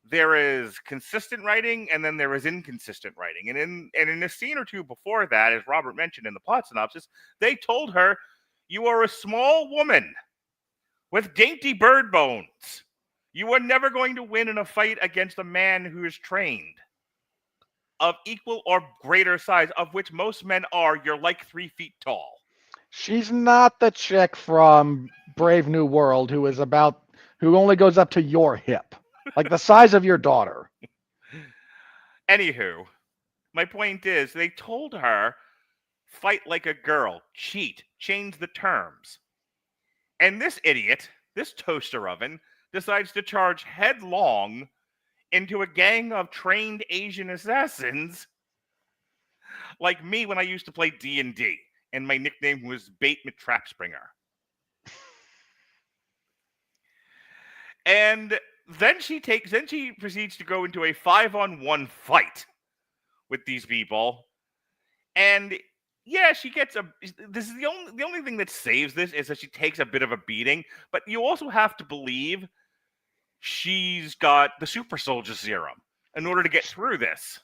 there is consistent writing and then there is inconsistent writing. And in a scene or two before that, as Robert mentioned in the plot synopsis, they told her, you are a small woman with dainty bird bones. You are never going to win in a fight against a man who is trained, of equal or greater size, of which most men are. You're like 3 feet tall. She's not the chick from Brave New World who only goes up to your hip, like the size of your daughter. Anywho, my point is, they told her, fight like a girl, cheat, change the terms. And this idiot, this toaster oven, decides to charge headlong into a gang of trained Asian assassins like me when I used to play D&D. And my nickname was Bait Trap Springer. And then she proceeds to go into a 5-on-1 fight with these people. And yeah, she gets this is the only thing that saves this is that she takes a bit of a beating, but you also have to believe she's got the super soldier serum in order to get through this.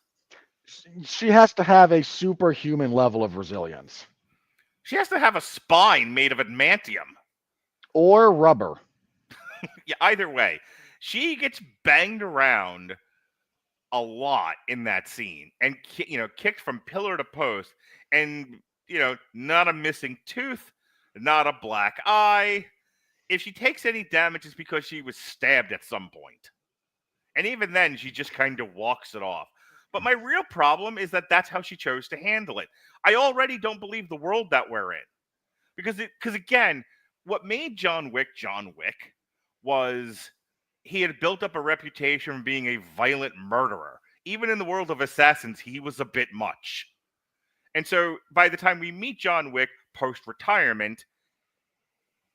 She has to have a superhuman level of resilience. She has to have a spine made of adamantium. Or rubber. Yeah, either way. She gets banged around a lot in that scene and, kicked from pillar to post, and, not a missing tooth, not a black eye. If she takes any damage, it's because she was stabbed at some point. And even then, she just kind of walks it off. But my real problem is that that's how she chose to handle it. I already don't believe the world that we're in. Because again, what made John Wick was he had built up a reputation for being a violent murderer. Even in the world of assassins, he was a bit much. And so by the time we meet John Wick post-retirement,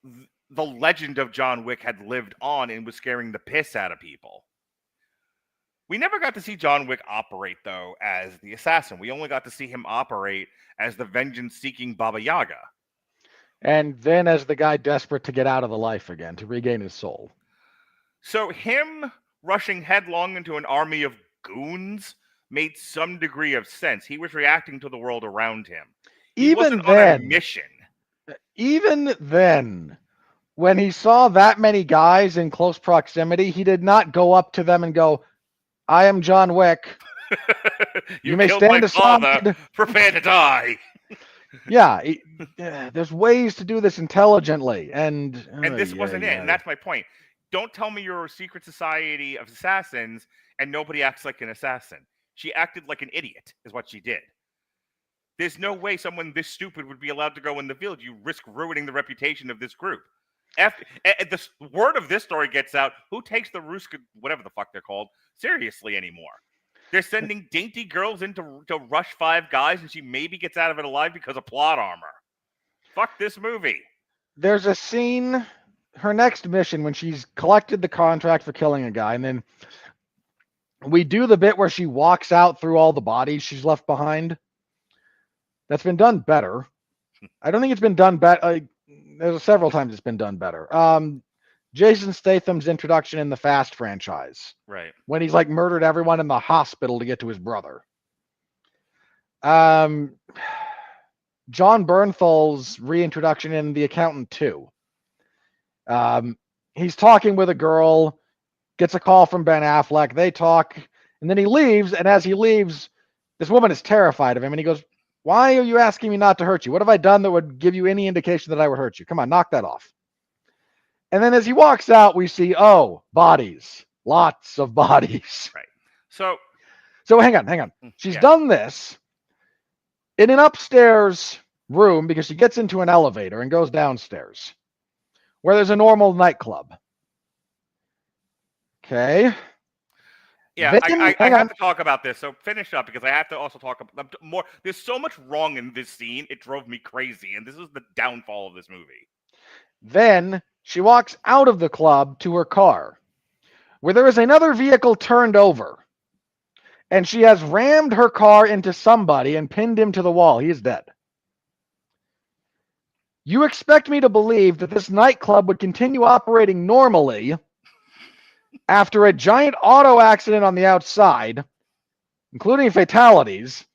the legend of John Wick had lived on and was scaring the piss out of people. We never got to see John Wick operate, though, as the assassin. We only got to see him operate as the vengeance-seeking Baba Yaga. And then as the guy desperate to get out of the life again, to regain his soul. So him rushing headlong into an army of goons made some degree of sense. He was reacting to the world around him. He wasn't on a mission. Even then, when he saw that many guys in close proximity, he did not go up to them and go, I am John Wick. you may stand aside. Prepare to die. Yeah, there's ways to do this intelligently. And this wasn't it. And that's my point. Don't tell me you're a secret society of assassins and nobody acts like an assassin. She acted like an idiot, is what she did. There's no way someone this stupid would be allowed to go in the field. You risk ruining the reputation of this group. The word of this story gets out, who takes the Ruska, whatever the fuck they're called, seriously anymore? They're sending dainty girls in to rush 5 guys, and she maybe gets out of it alive because of plot armor. Fuck this movie. There's a scene, her next mission, when she's collected the contract for killing a guy, and then we do the bit where she walks out through all the bodies she's left behind. That's been done better. I don't think it's been done better. There's several times it's been done better. Jason Statham's introduction in the Fast franchise. Right. When he's like murdered everyone in the hospital to get to his brother. John Bernthal's reintroduction in The Accountant 2. He's talking with a girl, gets a call from Ben Affleck. They talk, and then he leaves. And as he leaves, this woman is terrified of him. And he goes, why are you asking me not to hurt you? What have I done that would give you any indication that I would hurt you? Come on, knock that off. And then as he walks out, we see, bodies. Lots of bodies. Right. So hang on. She's done this in an upstairs room because she gets into an elevator and goes downstairs where there's a normal nightclub. Okay. Yeah, I have to talk about this. So finish up because I have to also talk about more. There's so much wrong in this scene. It drove me crazy. And this is the downfall of this movie. Then she walks out of the club to her car where there is another vehicle turned over. And she has rammed her car into somebody and pinned him to the wall. He is dead. You expect me to believe that this nightclub would continue operating normally after a giant auto accident on the outside, including fatalities,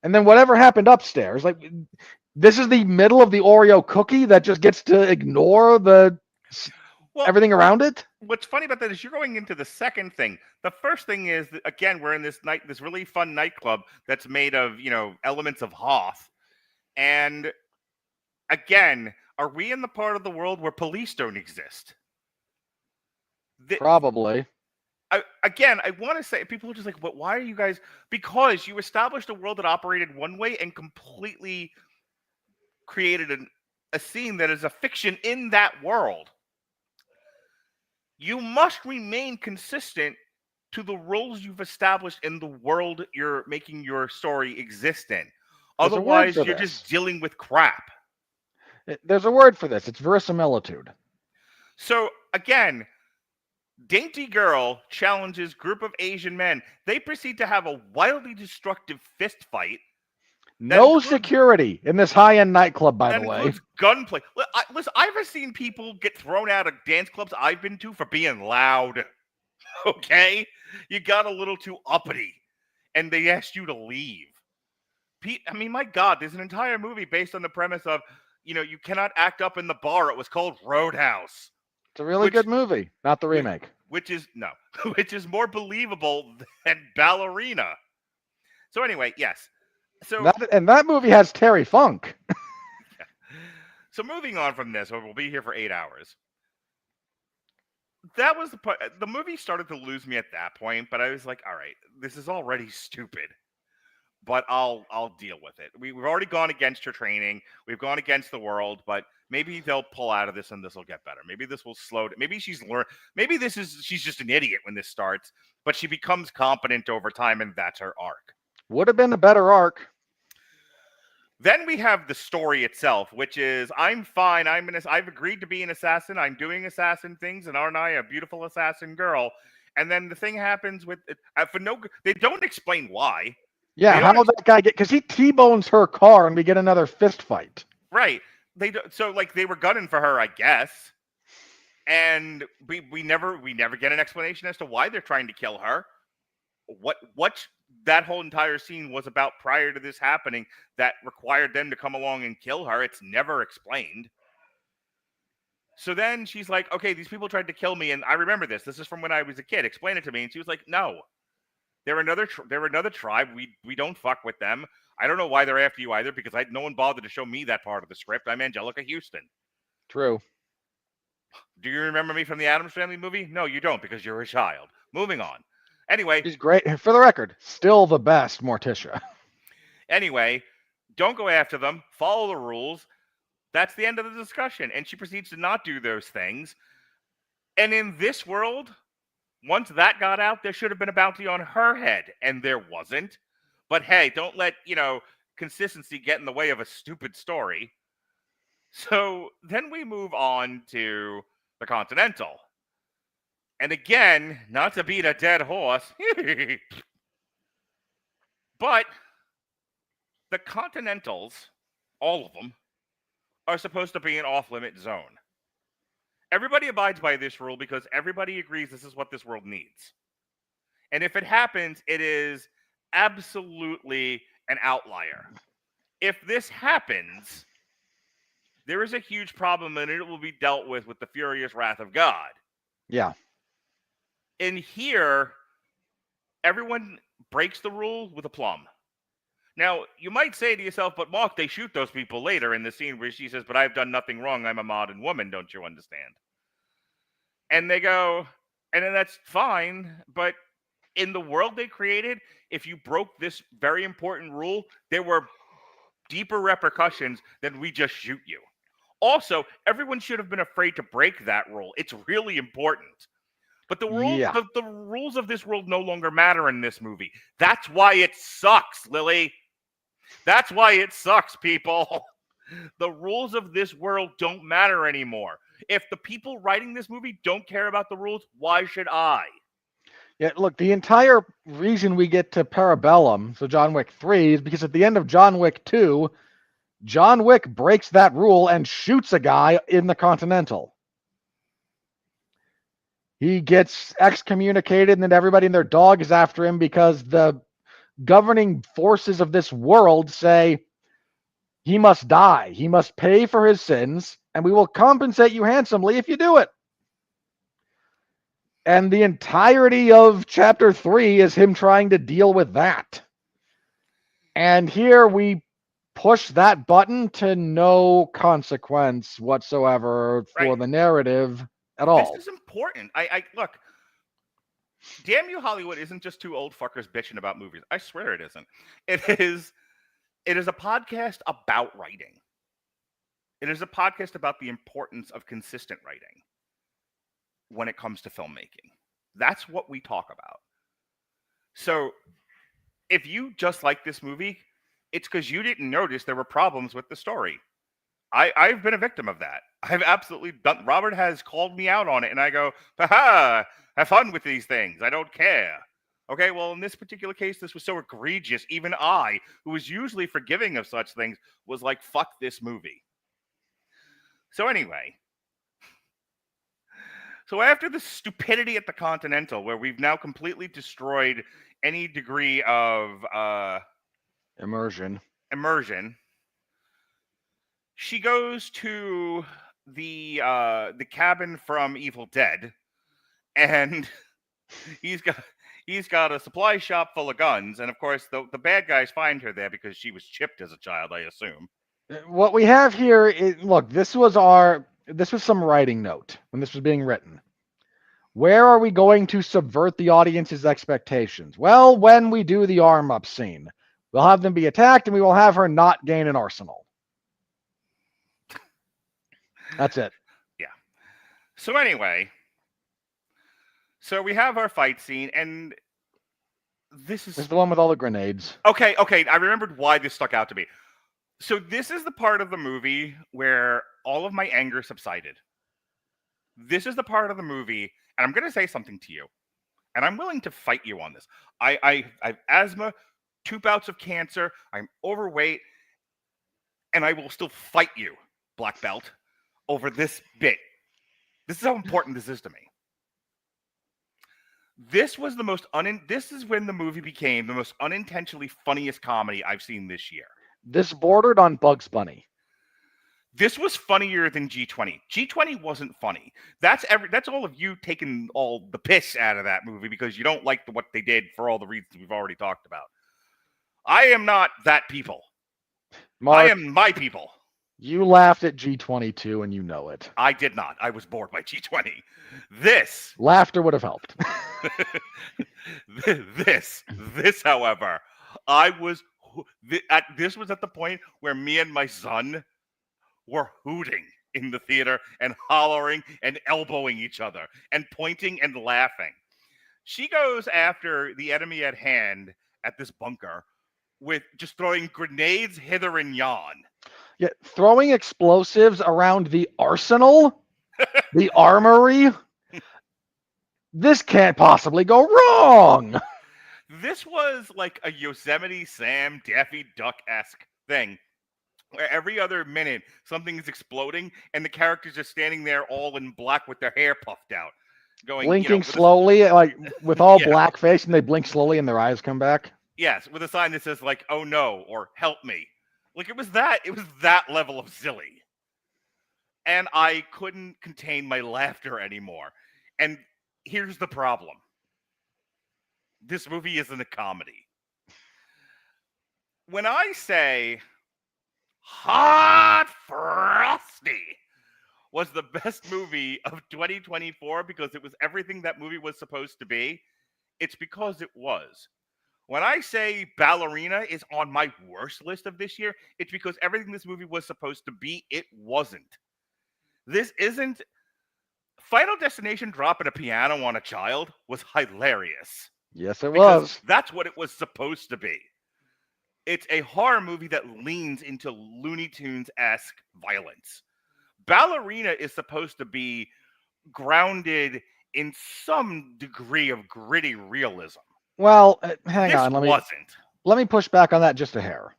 and then whatever happened upstairs. Like, this is the middle of the Oreo cookie that just gets to ignore everything around it? What's funny about that is you're going into the second thing. The first thing is, that, again, we're in this really fun nightclub that's made of, elements of Hoth. And, again, are we in the part of the world where police don't exist? Probably. I want to say, people are just like, but why are you guys? Because you established a world that operated one way and completely created a scene that is a fiction in that world. You must remain consistent to the rules you've established in the world you're making your story exist in. Otherwise, you're just dealing with crap. There's a word for this. It's verisimilitude. So, again, dainty girl challenges group of Asian men. They proceed to have a wildly destructive fist fight. No security in this high-end nightclub, by the way. That includes gunplay. Listen, I've seen people get thrown out of dance clubs I've been to for being loud. Okay? You got a little too uppity, and they asked you to leave. My God, there's an entire movie based on the premise of, you cannot act up in the bar. It was called Roadhouse. It's a really good movie, not the remake. Which is more believable than Ballerina. So anyway, yes. So that movie has Terry Funk. So moving on from this, we'll be here for 8 hours. That was the part. The movie started to lose me at that point, but I was like, all right, this is already stupid. But I'll deal with it. We've already gone against her training. We've gone against the world, but maybe they'll pull out of this and this will get better. Maybe this will slow down. Maybe she's learned. Maybe she's just an idiot when this starts, but she becomes competent over time, and that's her arc. Would have been a better arc. Then we have the story itself, which is, I'm fine. I've agreed to be an assassin. I'm doing assassin things, and aren't I a beautiful assassin girl? And then the thing happens with they don't explain why. Yeah, how did that guy get? Because he T-bones her car, and we get another fist fight. Right. So like they were gunning for her, I guess. And we never get an explanation as to why they're trying to kill her. What that whole entire scene was about prior to this happening that required them to come along and kill her. It's never explained. So then she's like, okay, these people tried to kill me, and I remember this. This is from when I was a kid. Explain it to me. And she was like, no. They're another tribe. We don't fuck with them. I don't know why they're after you either, because no one bothered to show me that part of the script. I'm Anjelica Huston. True. Do you remember me from the Addams Family movie? No, you don't, because you're a child. Moving on. Anyway. She's great. For the record, still the best Morticia. Anyway, don't go after them. Follow the rules. That's the end of the discussion. And she proceeds to not do those things. And in this world, once that got out, there should have been a bounty on her head. And there wasn't. But hey, don't let, consistency get in the way of a stupid story. So then we move on to the Continental. And again, not to beat a dead horse, but the Continentals, all of them, are supposed to be an off-limit zone. Everybody abides by this rule because everybody agrees this is what this world needs. And if it happens, it is absolutely an outlier. If this happens, there is a huge problem, and it will be dealt with the furious wrath of God. Yeah. In here, everyone breaks the rule with aplomb. Now, you might say to yourself, but Mark, they shoot those people later in the scene where she says, but I've done nothing wrong. I'm a modern woman. Don't you understand? And they go, and then that's fine. But in the world they created, if you broke this very important rule, there were deeper repercussions than we just shoot you. Also, everyone should have been afraid to break that rule. It's really important. But the rules of this world no longer matter in this movie. That's why it sucks, Lily. That's why it sucks, people. The rules of this world don't matter anymore. If the people writing this movie don't care about the rules, why should I? Yeah, look, the entire reason we get to Parabellum, so John Wick 3, is because at the end of John Wick 2, John Wick breaks that rule and shoots a guy in the Continental. He gets excommunicated, and then everybody and their dog is after him because the governing forces of this world say he must die. He must pay for his sins, and we will compensate you handsomely if you do it. And the entirety of Chapter 3 is him trying to deal with that. And here we push that button to no consequence whatsoever for the narrative at all. This is important. I look, Damn You Hollywood isn't just two old fuckers bitching about movies. I swear it isn't. It is a podcast about writing. It is a podcast about the importance of consistent writing when it comes to filmmaking. That's what we talk about. So if you just like this movie, it's because you didn't notice there were problems with the story. I've been a victim of that. I've absolutely done. Robert has called me out on it, and I go, haha, have fun with these things. I don't care. Okay, well, in this particular case, this was so egregious. Even I, who was usually forgiving of such things, was like, fuck this movie. So anyway, so after the stupidity at the Continental, where we've now completely destroyed any degree of immersion, she goes to the cabin from Evil Dead, and he's got a supply shop full of guns, and of course the bad guys find her there because she was chipped as a child, I assume. What we have here is, look, this was some writing note when this was being written. Where are we going to subvert the audience's expectations? Well, when we do the arm up scene, we'll have them be attacked, and we will have her not gain an arsenal. That's it. Yeah. So anyway, so we have our fight scene, and this is the one with all the grenades. Okay. I remembered why this stuck out to me. So this is the part of the movie where all of my anger subsided. This is the part of the movie, and I'm going to say something to you. and I'm willing to fight you on this. I have asthma, 2 bouts of cancer, I'm overweight, and I will still fight you, black belt, over this bit. This is how important this is to me. This was the most this is when the movie became the most unintentionally funniest comedy I've seen this year. This bordered on Bugs Bunny. This was funnier than G20. G20 wasn't funny. That's all of you taking all the piss out of that movie because you don't like what they did for all the reasons we've already talked about. I am not that people. Mark, I am my people. You laughed at G22 and you know it. I did not. I was bored by G20. This laughter would have helped. this, however, this was at the point where me and my son were hooting in the theater and hollering and elbowing each other and pointing and laughing. She goes after the enemy at hand at this bunker with just throwing grenades hither and yon. Yeah, throwing explosives around the arsenal, the armory. This can't possibly go wrong. This was like a Yosemite Sam Daffy Duck-esque thing where every other minute something is exploding and the characters are standing there all in black with their hair puffed out. Going, blinking slowly, like with all black face, and they blink slowly and their eyes come back. Yes, with a sign that says like, "Oh no," or "Help me." Like it was that level of silly. And I couldn't contain my laughter anymore. And here's the problem. This movie isn't a comedy. When I say Hot Frosty was the best movie of 2024 because it was everything that movie was supposed to be, it's because it was. When I say Ballerina is on my worst list of this year, it's because everything this movie was supposed to be, it wasn't. This isn't... Final Destination dropping a piano on a child was hilarious. Yes, it was. That's what it was supposed to be. It's a horror movie that leans into Looney Tunes-esque violence. Ballerina is supposed to be grounded in some degree of gritty realism. Well, hang on. Let me push back on that just a hair.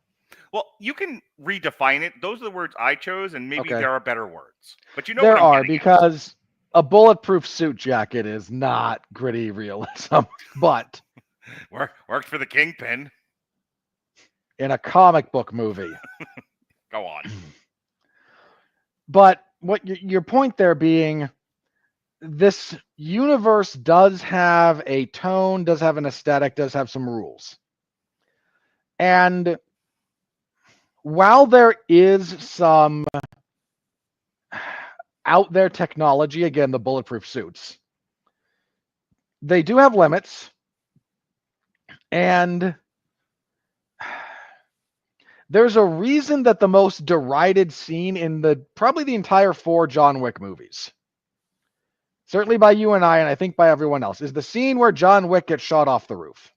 Well, you can redefine it. Those are the words I chose, and maybe there are better words. But you know there what I'm are because a bulletproof suit jacket is not gritty realism, but worked for the Kingpin in a comic book movie. Go on. But what your point there being, this universe does have a tone, does have an aesthetic, does have some rules. And while there is some out there technology, again, the bulletproof suits, they do have limits. And there's a reason that the most derided scene in probably the entire 4 John Wick movies, certainly by you and I think by everyone else, is the scene where John Wick gets shot off the roof.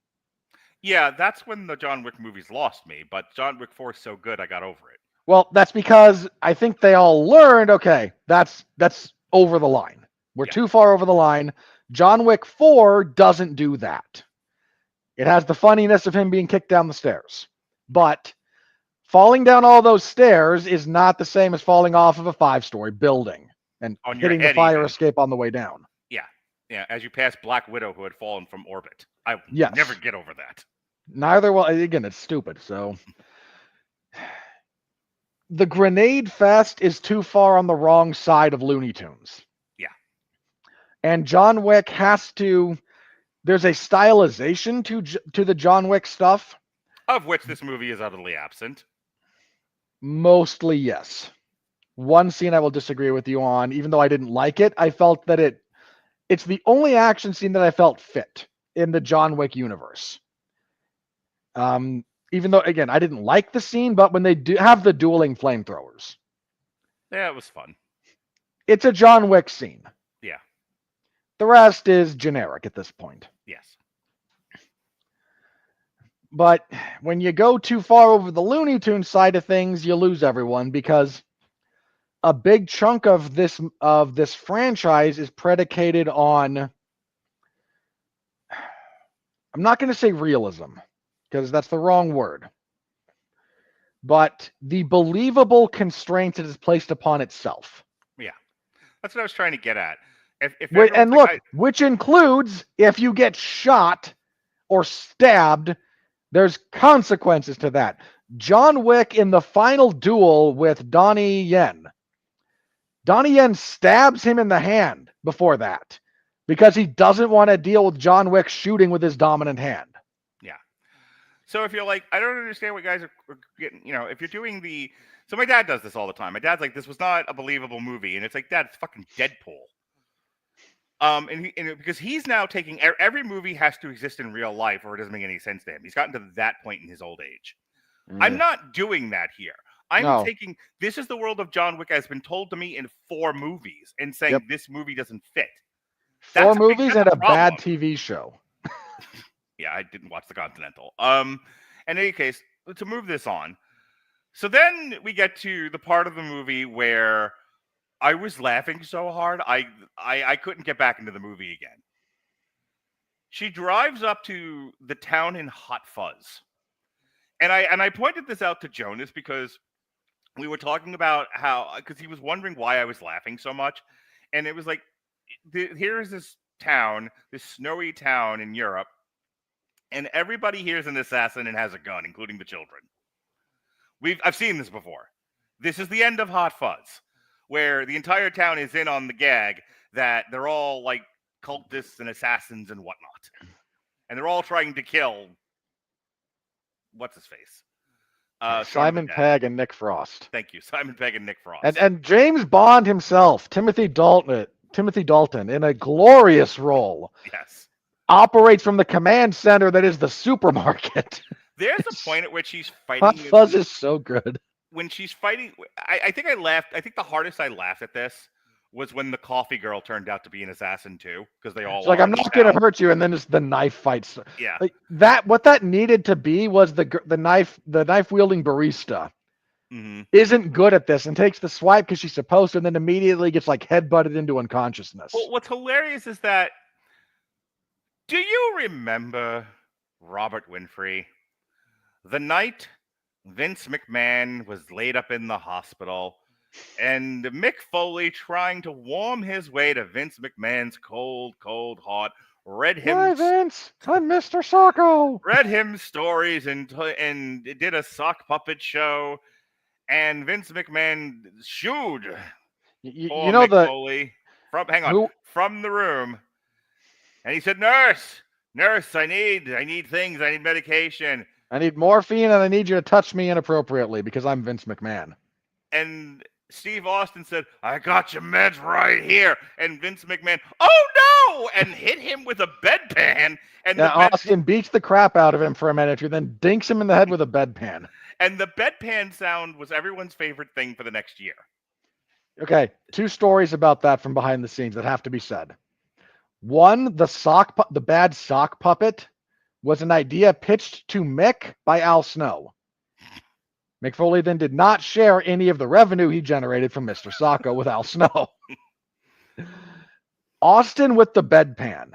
Yeah, that's when the John Wick movies lost me, but John Wick 4 is so good, I got over it. Well, that's because I think they all learned, okay, that's over the line. We're too far over the line. John Wick 4 doesn't do that. It has the funniness of him being kicked down the stairs. But falling down all those stairs is not the same as falling off of a 5-story building and hitting the fire escape on the way down. Yeah, as you pass Black Widow, who had fallen from orbit. I will never get over that. Neither will. Again, it's stupid. So the grenade fest is too far on the wrong side of Looney Tunes. Yeah. And John Wick has to... There's a stylization to the John Wick stuff. Of which this movie is utterly absent. Mostly, yes. One scene I will disagree with you on, even though I didn't like it. I felt that it's the only action scene that I felt fit in the John Wick universe. Even though, again, I didn't like the scene, but when they do have the dueling flamethrowers. Yeah, it was fun. It's a John Wick scene. Yeah. The rest is generic at this point. Yes. But when you go too far over the Looney Tunes side of things, you lose everyone because a big chunk of this franchise is predicated on I'm not going to say realism, because that's the wrong word, but the believable constraints it is placed upon itself. Yeah, that's what I was trying to get at. And look, which includes if you get shot or stabbed, there's consequences to that. John Wick in the final duel with Donnie Yen stabs him in the hand before that because he doesn't want to deal with John Wick shooting with his dominant hand. Yeah. So if you're like, I don't understand what guys are getting, if you're doing so my dad does this all the time. My dad's like, this was not a believable movie. And it's like, Dad, it's fucking Deadpool. And because he's now taking, every movie has to exist in real life or it doesn't make any sense to him. He's gotten to that point in his old age. I'm not doing that here. I'm taking, this is the world of John Wick has been told to me in 4 movies and saying this movie doesn't fit. 4 movies and a bad TV show. Yeah, I didn't watch The Continental. In any case, to move this on. So then we get to the part of the movie where I was laughing so hard, I couldn't get back into the movie again. She drives up to the town in Hot Fuzz. And I pointed this out to Jonas because we were talking about because he was wondering why I was laughing so much. And it was like, here's this town, this snowy town in Europe, and everybody here is an assassin and has a gun, including the children. I've seen this before. This is the end of Hot Fuzz, where the entire town is in on the gag that they're all like cultists and assassins and whatnot. And they're all trying to kill what's his face? Simon Pegg and Nick Frost. Thank you, Simon Pegg and Nick Frost. And James Bond himself, Timothy Dalton, in a glorious role. Yes. Operates from the command center that is the supermarket. There's a point at which she's fighting. Hot Fuzz is so good. When she's fighting, I think I laughed. I think the hardest I laughed at this was when the coffee girl turned out to be an assassin too, because they all. It's like, I'm not going to hurt you, and then it's the knife fights. Yeah. Like that. What that needed to be was the knife wielding barista. Mm-hmm. Isn't good at this and takes the swipe because she's supposed to, and then immediately gets like headbutted into unconsciousness. Well, what's hilarious is that. Do you remember Robert Winfrey? The night Vince McMahon was laid up in the hospital and Mick Foley, trying to warm his way to Vince McMahon's cold, cold heart, read him. Hi, Vince. I'm Mr. Socko. Read him stories and did a sock puppet show. And Vince McMahon shooed Mick Foley from the room. And he said, Nurse, I need things. I need medication. I need morphine, and I need you to touch me inappropriately because I'm Vince McMahon. And Steve Austin said, I got your meds right here. And Vince McMahon, oh no! And hit him with a bedpan. And Austin beats the crap out of him for a minute, and then dinks him in the head with a bedpan. And the bedpan sound was everyone's favorite thing for the next year. Okay, 2 stories about that from behind the scenes that have to be said. One, the bad sock puppet was an idea pitched to Mick by Al Snow. Mick Foley then did not share any of the revenue he generated from Mr. Socko with Al Snow. Austin with the bedpan.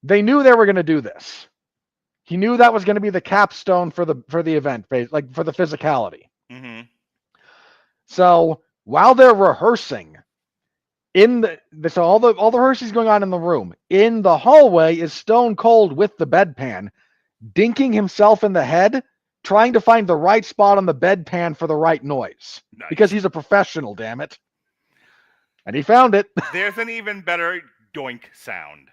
They knew they were going to do this. He knew that was going to be the capstone for the event, like for the physicality. Mm-hmm. So while they're rehearsing, so all the rehearsing's going on in the room. In the hallway is Stone Cold with the bedpan, dinking himself in the head, trying to find the right spot on the bedpan for the right noise. Nice. Because he's a professional, damn it. And he found it. There's an even better doink sound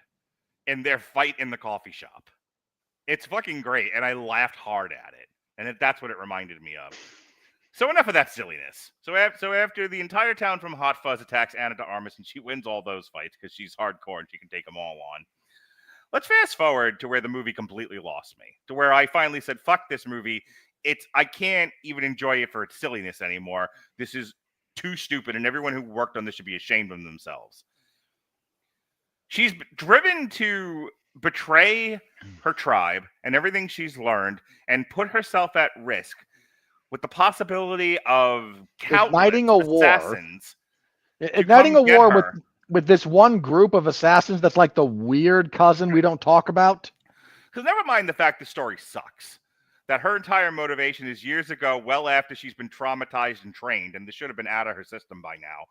in their fight in the coffee shop. It's fucking great, and I laughed hard at it. And that's what it reminded me of. So enough of that silliness. So after the entire town from Hot Fuzz attacks Ana de Armas, and she wins all those fights because she's hardcore and she can take them all on. Let's fast forward to where the movie completely lost me. To where I finally said, fuck this movie. I can't even enjoy it for its silliness anymore. This is too stupid, and everyone who worked on this should be ashamed of themselves. She's driven to betray her tribe and everything she's learned and put herself at risk with the possibility of igniting a assassins. Igniting a war with this one group of assassins that's like the weird cousin we don't talk about. Because never mind the fact the story sucks. That her entire motivation is years ago, well after she's been traumatized and trained, and this should have been out of her system by now.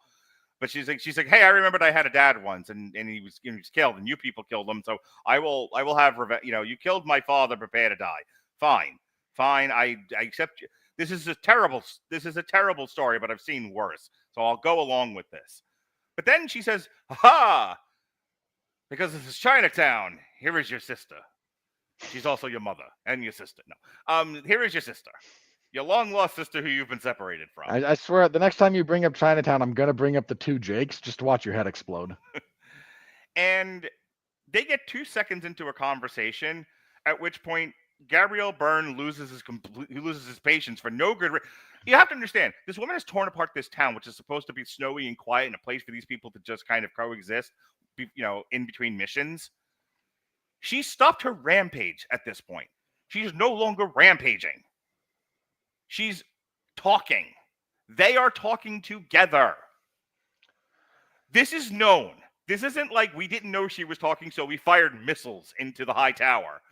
But she's like, hey, I remembered I had a dad once, and he was killed, and you people killed him, so I will have revenge. You killed my father, prepare to die. Fine, I accept you. This is a terrible story, but I've seen worse, so I'll go along with this. But then she says, ha! Because this is Chinatown. Here is your sister. She's also your mother and your sister. No. Here is your sister. Your long-lost sister who you've been separated from. I swear, the next time you bring up Chinatown, I'm going to bring up the two Jakes just to watch your head explode. And they get 2 seconds into a conversation, at which point Gabriel Byrne loses his patience for no good reason. You have to understand, this woman has torn apart this town, which is supposed to be snowy and quiet and a place for these people to just kind of coexist, in between missions. She stopped her rampage at this point. She's no longer rampaging. She's talking. They are talking together. This is known. This isn't like we didn't know she was talking, so we fired missiles into the high tower.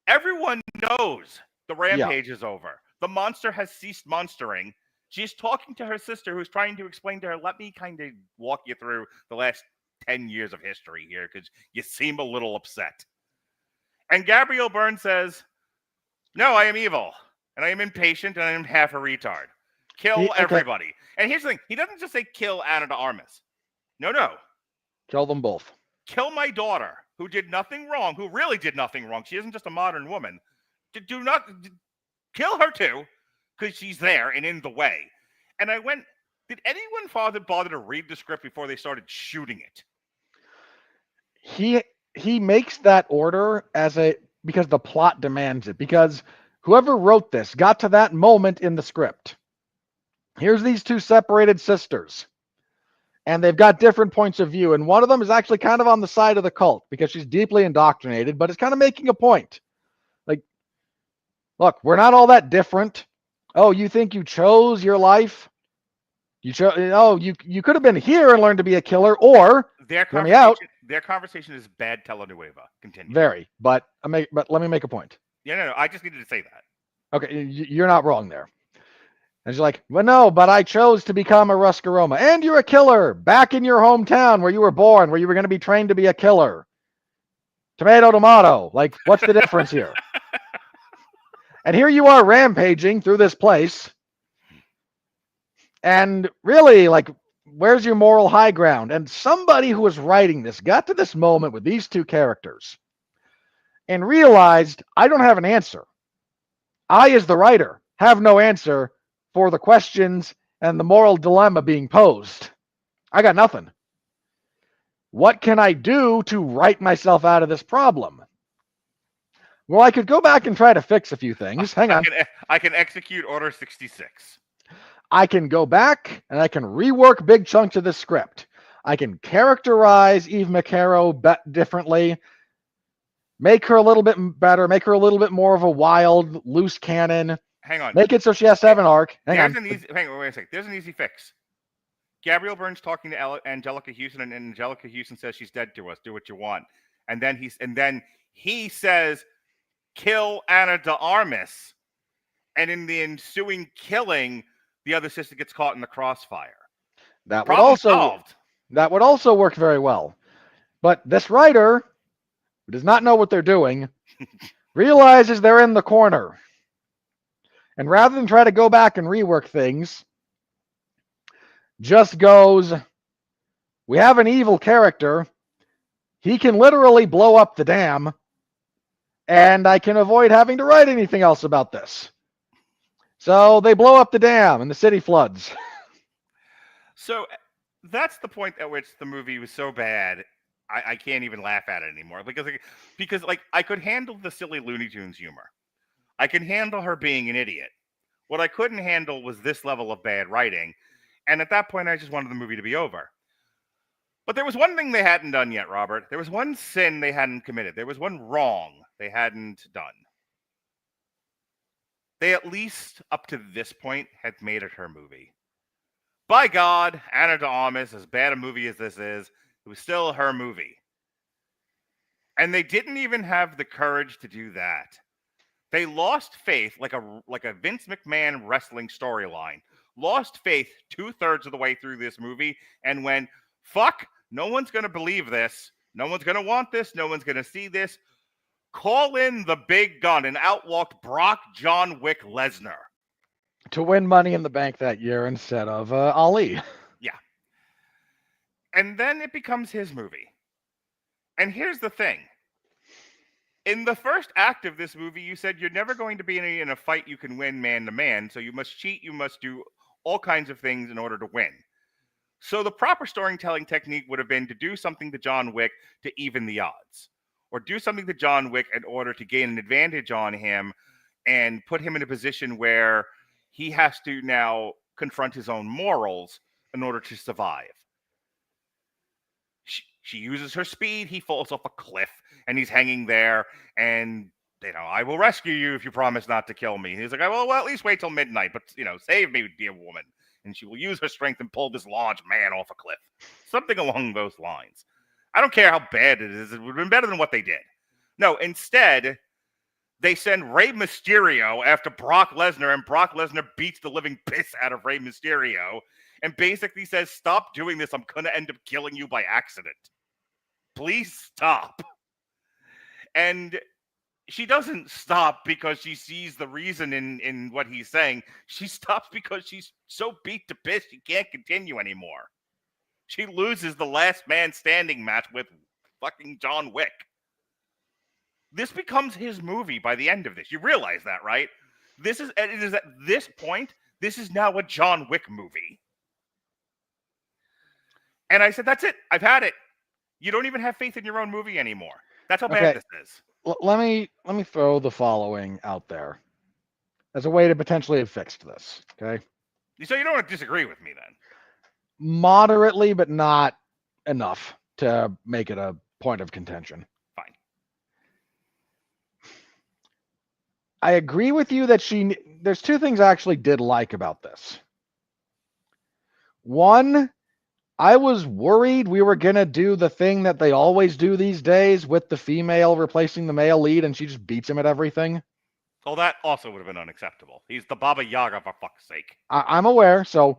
Everyone knows the rampage is over. The monster has ceased monstering. She's talking to her sister, who's trying to explain to her, let me kind of walk you through the last 10 years of history here, because you seem a little upset. And Gabriel Byrne says, no, I am evil, and I am impatient, and I am half a retard. Kill everybody. And here's the thing. He doesn't just say kill Ana de Armas. No. Kill them both. Kill my daughter, who did nothing wrong, who really did nothing wrong. She isn't just a modern woman. Do not kill her too, because she's there and in the way. And I went, did anyone bother to read the script before they started shooting it? He makes that order because the plot demands it. Because whoever wrote this got to that moment in the script. Here's these two separated sisters. And they've got different points of view. And one of them is actually kind of on the side of the cult because she's deeply indoctrinated, but it's kind of making a point. Like, look, we're not all that different. Oh, you think you chose your life? You could have been here and learned to be a killer, or their conversation is bad telenovela. Continue. Very, but let me make a point. Yeah, no, I just needed to say that. Okay, you're not wrong there. And she's like, well, no, but I chose to become a Ruscaroma. And you're a killer back in your hometown where you were born, where you were going to be trained to be a killer. Tomato. Like, what's the difference here? And here you are rampaging through this place. And really, like, where's your moral high ground? And somebody who was writing this got to this moment with these two characters and realized, I don't have an answer. I, as the writer, have no answer for the questions and the moral dilemma being posed. I got nothing. What can I do to write myself out of this problem? Well, I could go back and try to fix a few things. Hang on. I can execute Order 66. I can go back and I can rework big chunks of the script. I can characterize Eve Macarro differently, make her a little bit better, make her a little bit more of a wild, loose cannon. Hang on. Make it so she has to have an arc. Hang on. Wait a second. There's an easy fix. Gabriel Byrne's talking to Anjelica Huston, and Anjelica Huston says she's dead to us. Do what you want. And then he says, kill Ana de Armas. And in the ensuing killing, the other sister gets caught in the crossfire. That would also work very well. But this writer, who does not know what they're doing, realizes they're in the corner. And rather than try to go back and rework things, just goes, we have an evil character. He can literally blow up the dam. And I can avoid having to write anything else about this. So they blow up the dam and the city floods. So that's the point at which the movie was so bad, I can't even laugh at it anymore. Because I could handle the silly Looney Tunes humor. I can handle her being an idiot. What I couldn't handle was this level of bad writing. And at that point, I just wanted the movie to be over. But there was one thing they hadn't done yet, Robert. There was one sin they hadn't committed. There was one wrong they hadn't done. They at least, up to this point, had made it her movie. By God, Ana de Armas, as bad a movie as this is, it was still her movie. And they didn't even have the courage to do that. They lost faith, like a Vince McMahon wrestling storyline. Lost faith 2/3 of the way through this movie and went, fuck, no one's going to believe this. No one's going to want this. No one's going to see this. Call in the big gun, and out walked Brock John Wick Lesnar. To win Money in the Bank that year instead of Ali. Yeah. And then it becomes his movie. And here's the thing. In the first act of this movie, you said you're never going to be in a fight you can win man to man, so you must cheat, you must do all kinds of things in order to win. So the proper storytelling technique would have been to do something to John Wick to even the odds, or do something to John Wick in order to gain an advantage on him and put him in a position where he has to now confront his own morals in order to survive. She uses her speed, he falls off a cliff, and he's hanging there, and, I will rescue you if you promise not to kill me. He's like, well, at least wait till midnight, but, save me, dear woman. And she will use her strength and pull this large man off a cliff. Something along those lines. I don't care how bad it is. It would have been better than what they did. No, instead, they send Rey Mysterio after Brock Lesnar, and Brock Lesnar beats the living piss out of Rey Mysterio and basically says, stop doing this. I'm going to end up killing you by accident. Please stop. And she doesn't stop because she sees the reason in what he's saying. She stops because she's so beat to piss she can't continue anymore. She loses the last man standing match with fucking John Wick. This becomes his movie by the end of this. You realize that, right? It is at this point, this is now a John Wick movie. And I said, that's it. I've had it. You don't even have faith in your own movie anymore. That's how bad this is. Let me throw the following out there as a way to potentially have fixed this. Okay. So you don't want to disagree with me then? Moderately, but not enough to make it a point of contention. Fine. I agree with you that there's two things I actually did like about this. One, I was worried we were going to do the thing that they always do these days with the female replacing the male lead, and she just beats him at everything. Oh, that also would have been unacceptable. He's the Baba Yaga, for fuck's sake. I'm aware, so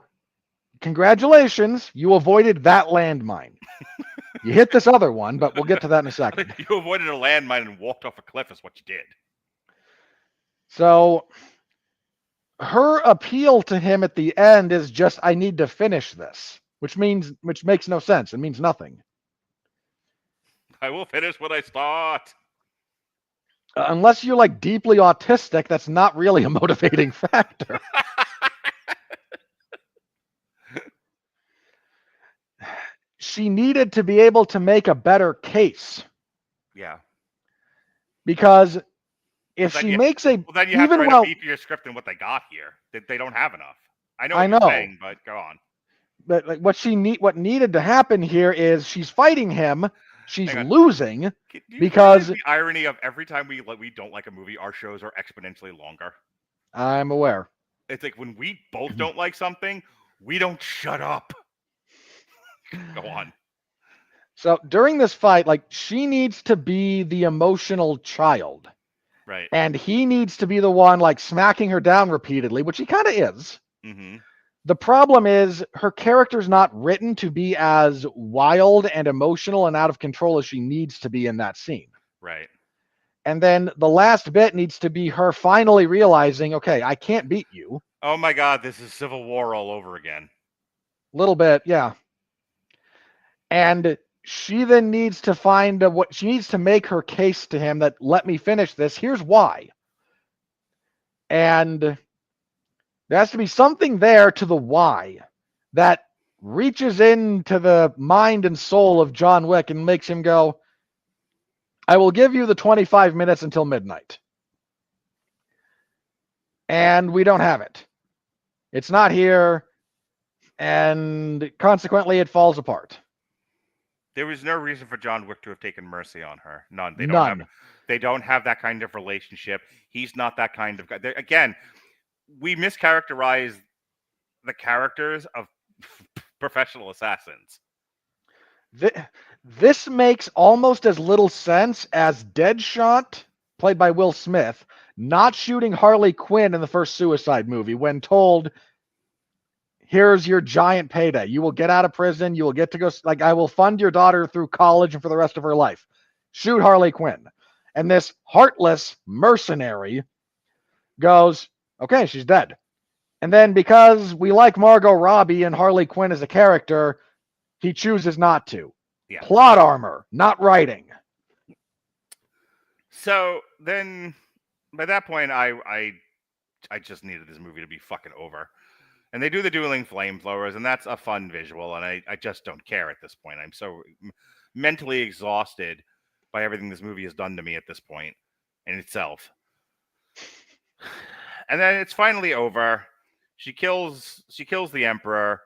congratulations. You avoided that landmine. You hit this other one, but we'll get to that in a second. You avoided a landmine and walked off a cliff is what you did. So her appeal to him at the end is just, I need to finish this. Which makes no sense. It means nothing. I will finish what I start. Unless you're like deeply autistic, that's not really a motivating factor. She needed to be able to make a better case. Yeah. Because if she makes a... Well, then you have to write a beefier script than what they got here. They don't have enough. I know what you're saying, but go on. But like what needed to happen here is she's fighting him, she's losing because the irony of every time we don't like a movie, our shows are exponentially longer. I'm aware. It's like when we both don't like something, we don't shut up. Go on. So during this fight, like she needs to be the emotional child. Right. And he needs to be the one like smacking her down repeatedly, which he kind of is. Mm-hmm. The problem is her character's not written to be as wild and emotional and out of control as she needs to be in that scene. Right. And then the last bit needs to be her finally realizing, okay, I can't beat you. Oh my God, this is Civil War all over again. Little bit, yeah. And she then needs to find she needs to make her case to him that let me finish this. Here's why. And there has to be something there to the why that reaches into the mind and soul of John Wick and makes him go, I will give you the 25 minutes until midnight. And we don't have it. It's not here. And consequently, it falls apart. There was no reason for John Wick to have taken mercy on her. None. They don't have that kind of relationship. He's not that kind of guy. Again, we mischaracterize the characters of professional assassins. This makes almost as little sense as Deadshot, played by Will Smith, not shooting Harley Quinn in the first Suicide movie when told, here's your giant payday. You will get out of prison. You will get to go, like, I will fund your daughter through college and for the rest of her life. Shoot Harley Quinn. And this heartless mercenary goes, okay, she's dead. And then because we like Margot Robbie and Harley Quinn as a character, he chooses not to. Yeah. Plot armor, not writing. So then, by that point, I just needed this movie to be fucking over. And they do the dueling flamethrowers, and that's a fun visual, and I just don't care at this point. I'm so mentally exhausted by everything this movie has done to me at this point in itself. And then it's finally over. She kills the Emperor.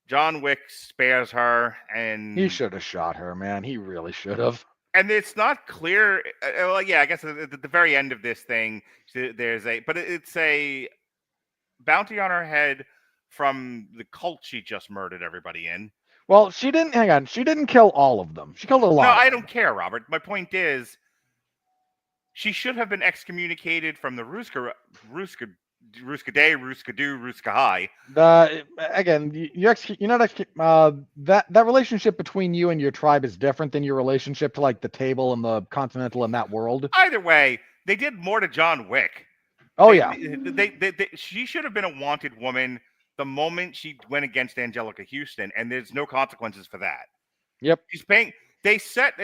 John Wick spares her, and He should have shot her, man. He really should have. And it's not clear. Well, yeah, I guess at the very end of this thing, it's a bounty on her head from the cult she just murdered everybody in. Well, she didn't kill all of them. She killed a lot. No, of I them. don't care, Robert. My point is, she should have been excommunicated from the Ruska Day, Ruska Do, Ruska High. That relationship between you and your tribe is different than your relationship to like the table and the continental and that world. Either way, they did more to John Wick. She should have been a wanted woman the moment she went against Anjelica Huston, and there's no consequences for that. Yep. She's paying. They set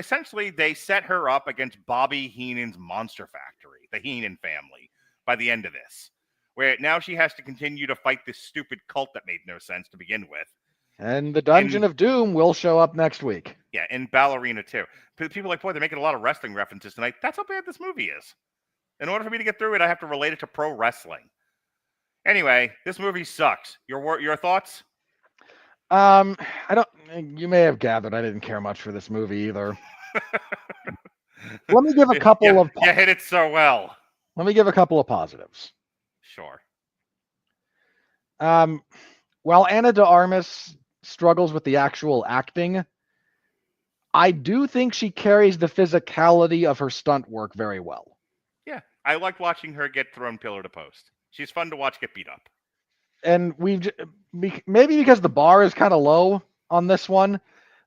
her up against Bobby Heenan's Monster Factory, the Heenan family, by the end of this, where now she has to continue to fight this stupid cult that made no sense to begin with. And the Dungeon of Doom will show up next week. Yeah, and Ballerina too. People are like, boy, they're making a lot of wrestling references tonight. That's how bad this movie is. In order for me to get through it, I have to relate it to pro wrestling. Anyway, this movie sucks. Your thoughts? You may have gathered I didn't care much for this movie either. Let me give a couple of... You hit it so well. Let me give a couple of positives. Sure. While Ana de Armas struggles with the actual acting, I do think she carries the physicality of her stunt work very well. Yeah, I like watching her get thrown pillar to post. She's fun to watch get beat up. And maybe because the bar is kind of low on this one,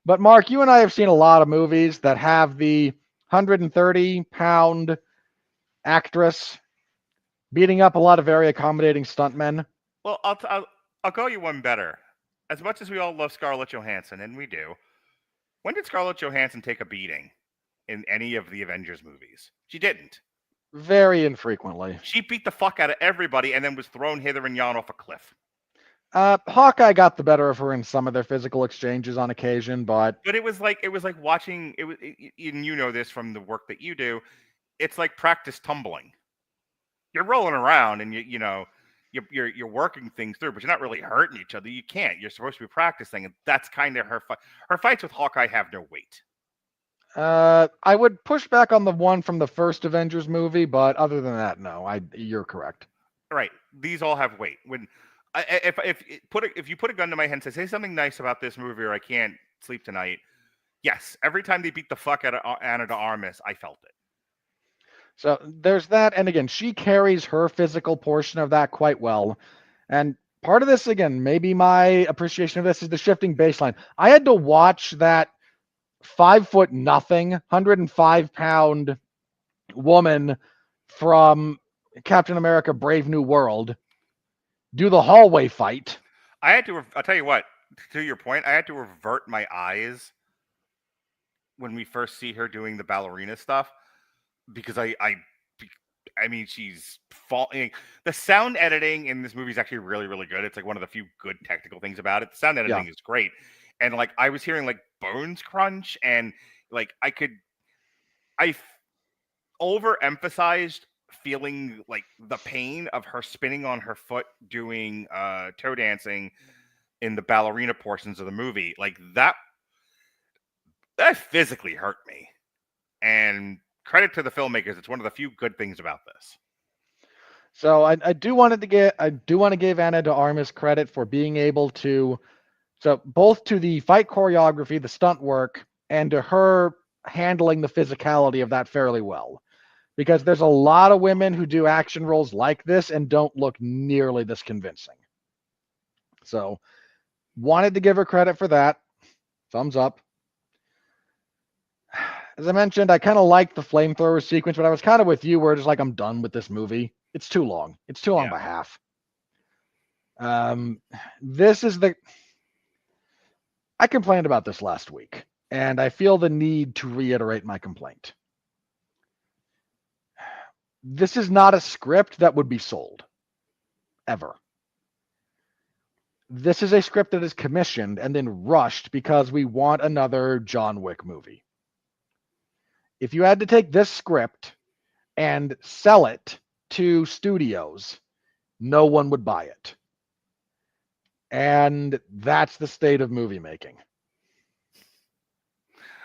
but Mark, you and I have seen a lot of movies that have the 130-pound actress beating up a lot of very accommodating stuntmen. Well, I'll go you one better. As much as we all love Scarlett Johansson, and we do, when did Scarlett Johansson take a beating in any of the Avengers movies? She didn't. Very infrequently. She beat the fuck out of everybody and then was thrown hither and yon off a cliff. Hawkeye got the better of her in some of their physical exchanges on occasion, but it was like watching it. And you know this from the work that you do. It's like practice tumbling. You're rolling around and you're working things through, but you're not really hurting each other. You can't. You're supposed to be practicing, and that's kind of her fight. Her fights with Hawkeye have no weight. I would push back on the one from the first Avengers movie, but other than that, no. You're correct. Right. These all have weight. When if you put a gun to my head and say something nice about this movie, or I can't sleep tonight. Yes, every time they beat the fuck out of Ana de Armas, I felt it. So there's that, and again, she carries her physical portion of that quite well. And part of this, again, maybe my appreciation of this is the shifting baseline. I had to watch that 5'0" 105-pound woman from Captain America: Brave New World do the hallway fight. I'll tell you what, to your point, I had to revert my eyes when we first see her doing the ballerina stuff, because I mean, she's falling. The sound editing in this movie is actually really, really good. It's like one of the few good technical things about it. The sound editing is great. And like, I was hearing like bones crunch, and like I overemphasized feeling like the pain of her spinning on her foot doing toe dancing in the ballerina portions of the movie. Like that physically hurt me. And credit to the filmmakers, it's one of the few good things about this. So I do want to give Ana de Armas credit for being able to, so both to the fight choreography, the stunt work, and to her handling the physicality of that fairly well. Because there's a lot of women who do action roles like this and don't look nearly this convincing. So, wanted to give her credit for that. Thumbs up. As I mentioned, I kind of liked the flamethrower sequence, but I was kind of with you where it's like, I'm done with this movie. It's too long. It's too long by half. This is the... I complained about this last week, and I feel the need to reiterate my complaint. This is not a script that would be sold. Ever. This is a script that is commissioned and then rushed because we want another John Wick movie. If you had to take this script and sell it to studios, no one would buy it. And that's the state of movie making.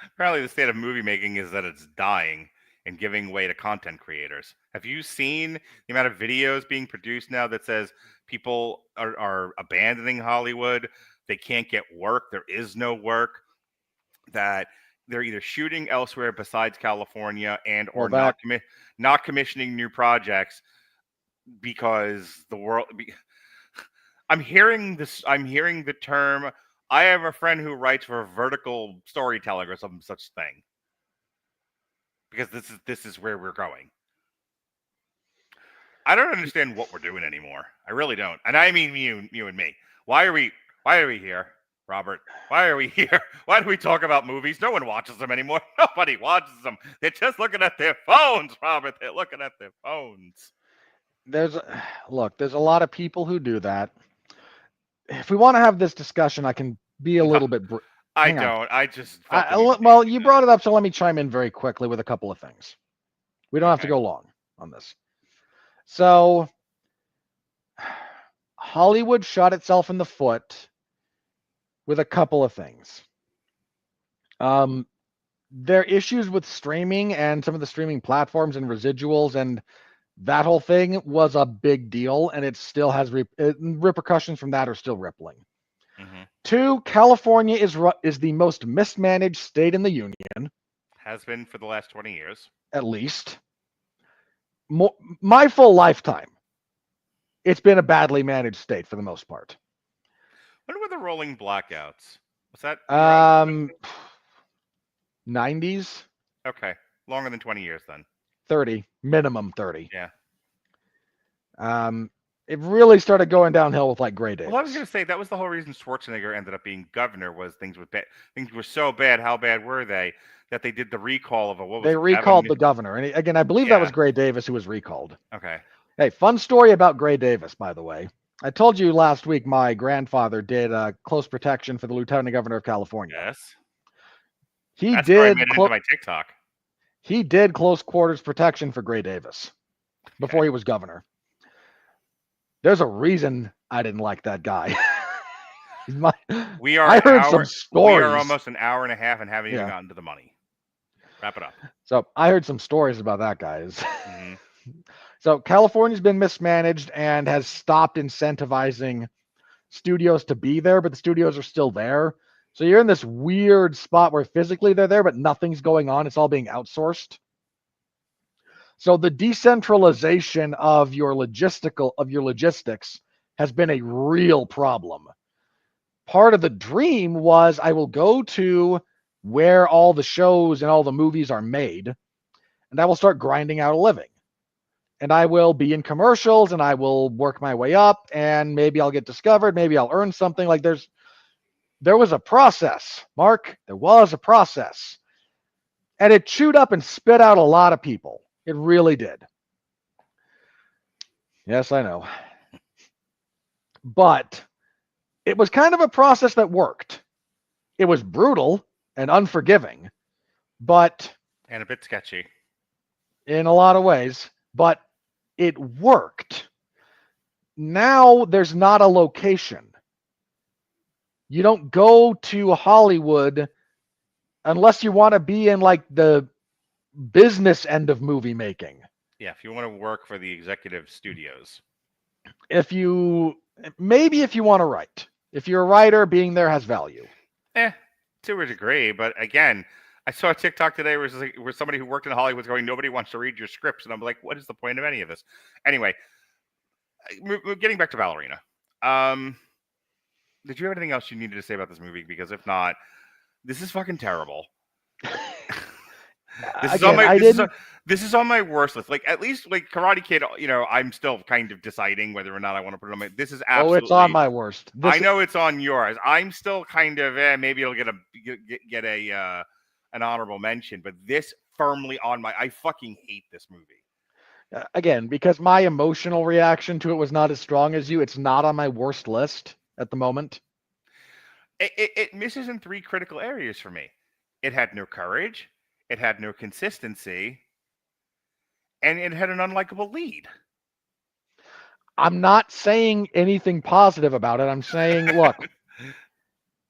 Apparently the state of movie making is that it's dying and giving way to content creators. Have you seen the amount of videos being produced now that says people are abandoning Hollywood? They can't get work. There is no work. That they're either shooting elsewhere besides California and or not commissioning new projects because the world... I'm hearing the term... I have a friend who writes for vertical storytelling or some such thing. Because this is where we're going. I don't understand what we're doing anymore. I really don't. And I mean you and me. Why are we here, Robert? Why are we here? Why do we talk about movies? No one watches them anymore. Nobody watches them. They're just looking at their phones, Robert. They're looking at their phones. There's a lot of people who do that. If we want to have this discussion, I can be a little bit... I don't. I just... well, you brought it up, so let me chime in very quickly with a couple of things. We don't have to go long on this. So, Hollywood shot itself in the foot with a couple of things. There are issues with streaming and some of the streaming platforms and residuals, and that whole thing was a big deal, and it still has repercussions from that are still rippling. Mm-hmm. 2, California is the most mismanaged state in the union. Has been for the last 20 years. At least. My full lifetime, it's been a badly managed state for the most part. When were the rolling blackouts? Was that... 90s? Okay. Longer than 20 years then. 30. Minimum 30. Yeah. It really started going downhill with like Gray Davis. Well, I was going to say that was the whole reason Schwarzenegger ended up being governor, was things were bad. Things were so bad. How bad were they? That they did the recall of They recalled the governor. And again, I believe that was Gray Davis who was recalled. Okay. Hey, fun story about Gray Davis, by the way. I told you last week my grandfather did close protection for the lieutenant governor of California. Yes. That's did. I made it into my TikTok. He did close quarters protection for Gray Davis before he was governor. There's a reason I didn't like that guy. I heard some stories. We are almost an hour and a half and haven't even gotten to the money. Wrap it up. So I heard some stories about that, guys. Mm-hmm. So California's been mismanaged and has stopped incentivizing studios to be there, but the studios are still there. So you're in this weird spot where physically they're there, but nothing's going on. It's all being outsourced. So the decentralization of your logistics has been a real problem. Part of the dream was I will go to where all the shows and all the movies are made, and I will start grinding out a living. And I will be in commercials, and I will work my way up, and maybe I'll get discovered. Maybe I'll earn something. Like there was a process, Mark. There was a process. And it chewed up and spit out a lot of people. It really did. Yes, I know. But it was kind of a process that worked. It was brutal and unforgiving, but... And a bit sketchy. In a lot of ways, but it worked. Now there's not a location. You don't go to Hollywood unless you want to be in like the business end of movie making. Yeah, if you want to work for the executive studios. If you want to write. If you're a writer, being there has value. to a degree, but again, I saw a TikTok today where somebody who worked in Hollywood was going, nobody wants to read your scripts, and I'm like, what is the point of any of this? Anyway, getting back to Ballerina. Did you have anything else you needed to say about this movie? Because if not, this is fucking terrible. This is on my worst list. Like, at least like Karate Kid, I'm still kind of deciding whether or not I want to put it on my. This is absolutely. Oh, it's on my worst. I know it's on yours. I'm still kind of maybe it'll get an honorable mention, but this firmly on my. I fucking hate this movie. Again, because my emotional reaction to it was not as strong as you, it's not on my worst list at the moment. It misses in 3 critical areas for me. It had no courage. It had no consistency. And it had an unlikable lead. I'm not saying anything positive about it. I'm saying, look,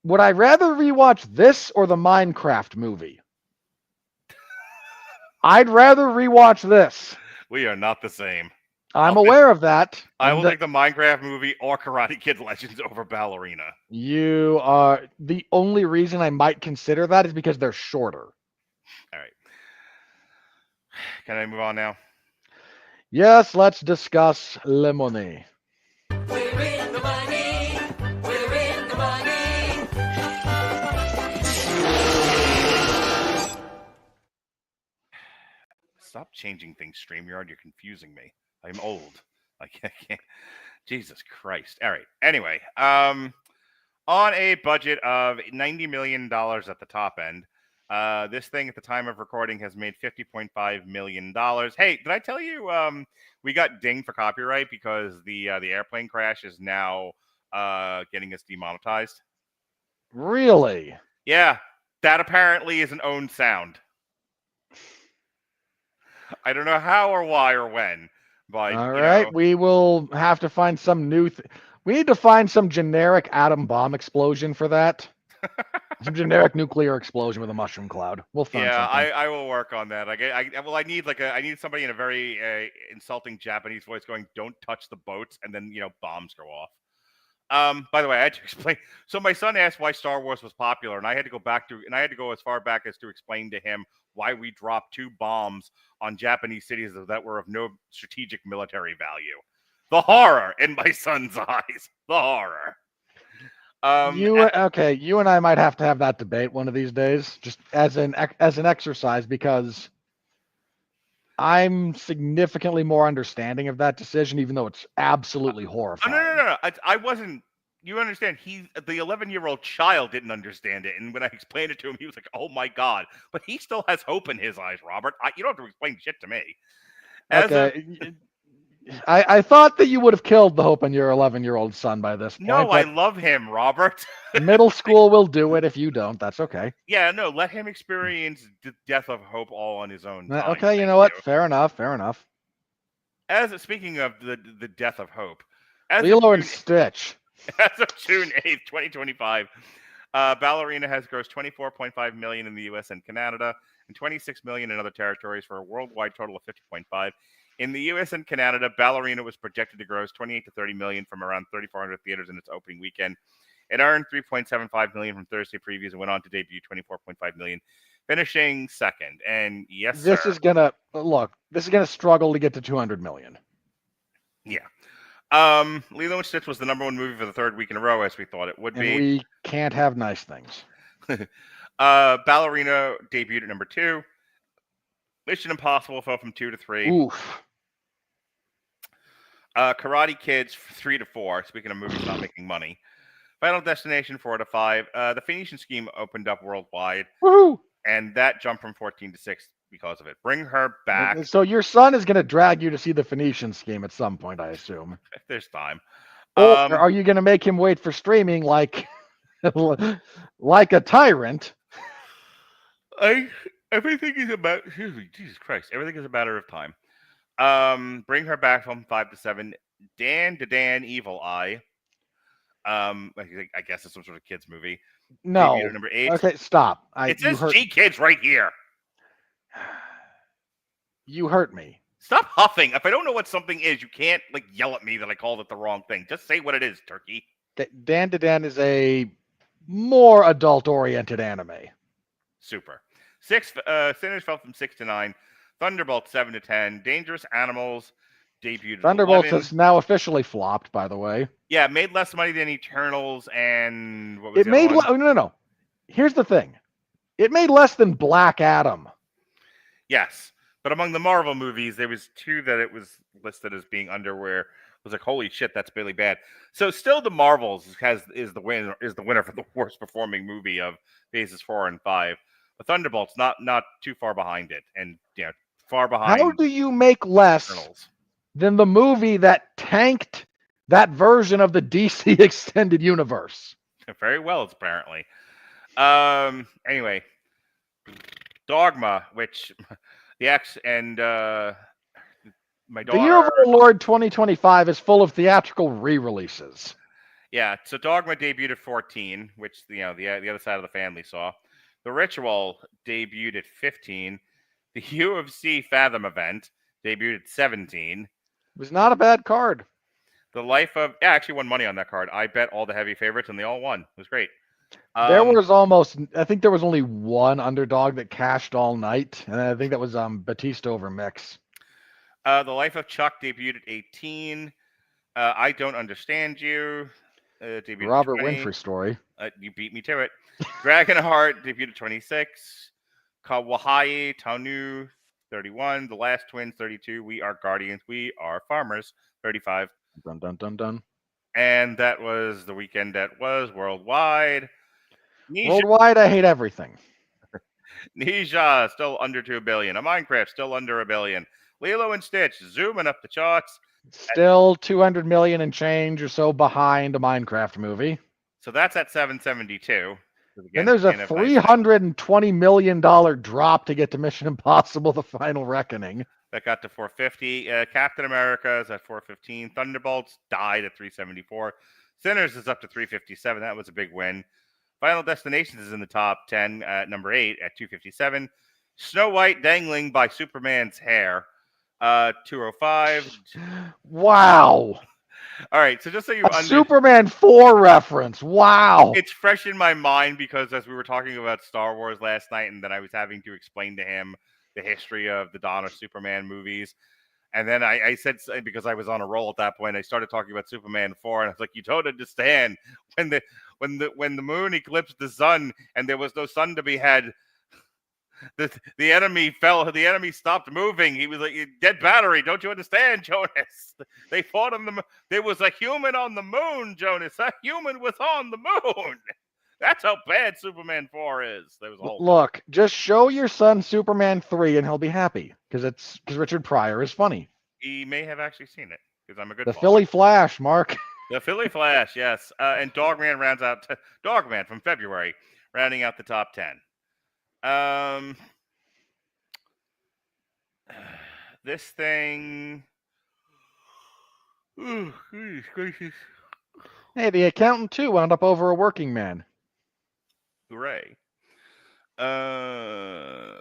would I rather rewatch this or the Minecraft movie? I'd rather rewatch this. We are not the same. I'm aware of that. I will take the Minecraft movie or Karate Kid Legends over Ballerina. You are the only reason I might consider that is because they're shorter. All right. Can I move on now? Yes, let's discuss Le Money. We're in the money. We're in the money. Stop changing things, StreamYard. You're confusing me. I'm old. I can't. Jesus Christ. All right. Anyway, on a budget of $90 million at the top end, this thing at the time of recording has made $50.5 million. Hey, did I tell you we got dinged for copyright because the airplane crash is now getting us demonetized? Really? Yeah, that apparently is an owned sound. I don't know how or why or when, but all right, we will have to find some new. We need to find some generic atom bomb explosion for that. Some generic nuclear explosion with a mushroom cloud. We'll find something. I will work on that. I need somebody in a very insulting Japanese voice going, "Don't touch the boats," and then bombs go off. By the way, I had to explain. So my son asked why Star Wars was popular, and I had to go as far back as to explain to him why we dropped 2 bombs on Japanese cities that were of no strategic military value. The horror in my son's eyes. The horror. You and I might have to have that debate one of these days, just as an exercise, because I'm significantly more understanding of that decision, even though it's absolutely horrifying. No. I wasn't. You understand? The 11-year-old child didn't understand it, and when I explained it to him, he was like, "Oh my god!" But he still has hope in his eyes, Robert. You don't have to explain shit to me. I thought that you would have killed the hope in your 11-year-old son by this point. No, I love him, Robert. Middle school will do it. If you don't, that's okay. Yeah, no, let him experience the death of hope all on his own time. Okay, you know what? Fair enough. Speaking of the death of hope, Lilo and Stitch. As of June 8th, 2025, Ballerina has grossed $24.5 million in the U.S. and Canada and $26 million in other territories for a worldwide total of $50.5. In the U.S. and Canada, Ballerina was projected to gross $28 to $30 million from around 3,400 theaters in its opening weekend. It earned $3.75 million from Thursday previews and went on to debut $24.5 million, finishing second. And yes, this is gonna struggle to get to $200 million. Yeah. Lilo and Stitch was the #1 movie for the 3rd week in a row, as we thought it would be. We can't have nice things. Ballerina debuted at #2. Mission Impossible fell from 2 to 3. Oof. Karate Kids 3 to 4. Speaking of movies not making money. Final Destination 4 to 5. The Phoenician Scheme opened up worldwide. Woohoo! And that jumped from 14 to 6 because of it. Bring Her Back. So your son is going to drag you to see the Phoenician Scheme at some point, I assume. If there's time. Or are you going to make him wait for streaming like a tyrant? Everything is about. Jesus Christ! Everything is a matter of time. Bring Her Back from 5 to 7. Dan Evil Eye. I guess it's some sort of kids movie. No. #8. Okay, stop. It says G Kids right here. You hurt me. Stop huffing. If I don't know what something is, you can't yell at me that I called it the wrong thing. Just say what it is, turkey. Dan is a more adult-oriented anime. Super. Sinners fell from 6 to 9. Thunderbolts 7 to 10. Dangerous Animals debuted at Thunderbolts 11. has now officially flopped, by the way. Yeah, it made less money than Eternals and what was It the other made one? no. Here's the thing. It made less than Black Adam. Yes, but among the Marvel movies, there was 2 that it was listed as being under where it was like, holy shit, that's really bad. So still, the Marvels is the winner for the worst performing movie of phases 4 and 5. But Thunderbolts not too far behind it, and far behind. How do you make less Eternals. than the movie that tanked that version of the DC extended universe? Very well, apparently. Anyway, Dogma, which the X and my daughter. The Year of Our Lord 2025 is full of theatrical re-releases. Yeah, so Dogma debuted at 14, which the other side of the family saw. The Ritual debuted at 15. The UFC Fathom event debuted at 17. It was not a bad card. The Life of I actually won money on that card. I bet all the heavy favorites and they all won. It was great. There was I think there was only one underdog that cashed all night, and I think that was Batista over Mix. The Life of Chuck debuted at 18. I Don't Understand You debuted Robert at 20. Winfrey story. You beat me to it. Dragonheart debuted at 26. Kawaii Tanu 31. The Last Twins 32. We Are Guardians. We Are Farmers 35. Dun dun dun dun. And that was the weekend that was worldwide. Worldwide, I hate everything. Nisha still under 2 billion. A Minecraft still under 1 billion. Lilo and Stitch zooming up the charts. Still 200 million and change or so behind a Minecraft movie. So that's at 772. And there's a $320 million drop to get to Mission Impossible: The Final Reckoning. That got to 450. Captain America is at 415. Thunderbolts died at 374. Sinners is up to 357. That was a big win. Final Destinations is in the top 10 at number 8 at 257. Snow White dangling by Superman's hair, 205. Wow. All right, so just so you Superman 4 reference. Wow. It's fresh in my mind because as we were talking about Star Wars last night, and then I was having to explain to him the history of the Dawn of Superman movies. And then I said, because I was on a roll at that point, I started talking about Superman 4, and I was like, you don't understand. When the moon eclipsed the sun and there was no sun to be had, the enemy fell. The enemy stopped moving. He was like, dead battery. Don't you understand, Jonas? They fought on the moon. There was a human on the moon, Jonas. A human was on the moon. That's how bad Superman 4 is. There was a whole Look, just show your son Superman 3 and he'll be happy because Richard Pryor is funny. He may have actually seen it because I'm a good The father. Philly Flash, Mark. The Philly Flash, yes. And Dogman rounds out Dogman from February, rounding out the top 10. This thing. Oh, goodness gracious. Hey, The Accountant 2 wound up over A Working Man. Hooray. I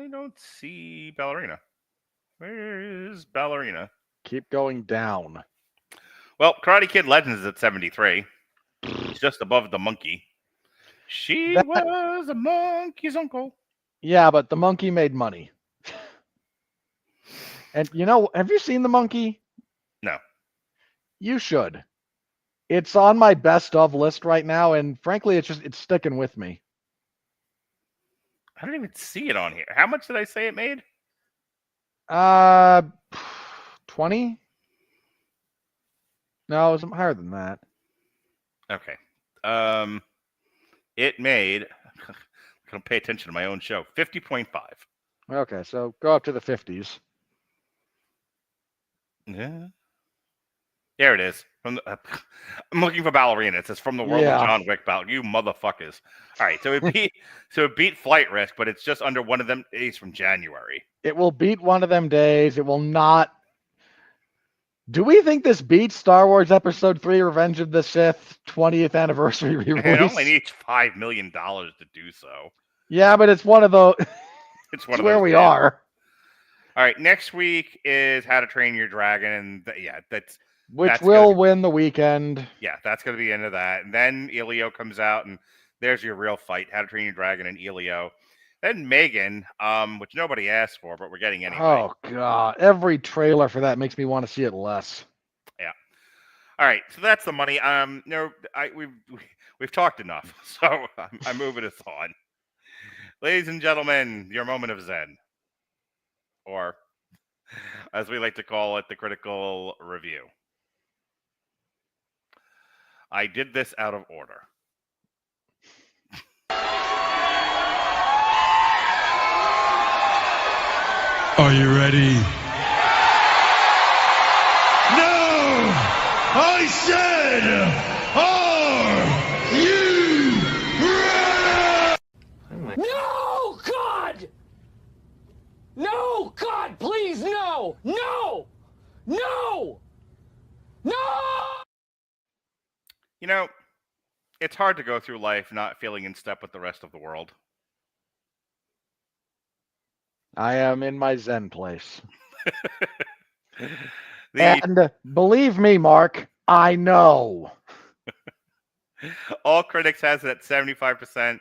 don't see Ballerina. Where is Ballerina? Keep going down. Well, Karate Kid Legends is at 73. It's just above the monkey. She was a monkey's uncle. Yeah, but the monkey made money. And have you seen the monkey? No. You should. It's on my best of list right now, and frankly, it's sticking with me. I don't even see it on here. How much did I say it made? 20? No, it was higher than that. Okay. It made. I don't pay attention to my own show. 50.5. Okay, so go up to the 50s. Yeah. There it is. I'm looking for Ballerina. It says from the world of John Wick. You motherfuckers. All right, so it beat Flight Risk, but it's just under one of them days from January. It will beat one of them days. It will not. Do we think this beats Star Wars Episode 3: Revenge of the Sith 20th anniversary re-release? It only needs $5 million to do so. Yeah, but it's one of those. It's one of where those we days. are. All right, next week is How to Train Your Dragon, and Which That's will gonna win the weekend. Yeah, that's going to be the end of that. And then Elio comes out, and there's your real fight: How to Train Your Dragon and Elio. Then Megan, which nobody asked for, but we're getting anyway. Oh god, every trailer for that makes me want to see it less. Yeah. All right, so that's the money. We've talked enough, so I'm moving us on. Ladies and gentlemen, your moment of zen, or as we like to call it, the critical review. I did this out of order. Are you ready? No! I said, are you ready? No, God! No, God, please, no! No! No! No! You know, it's hard to go through life not feeling in step with the rest of the world. I am in my zen place. The- And believe me, Mark, I know. All critics has it at 75%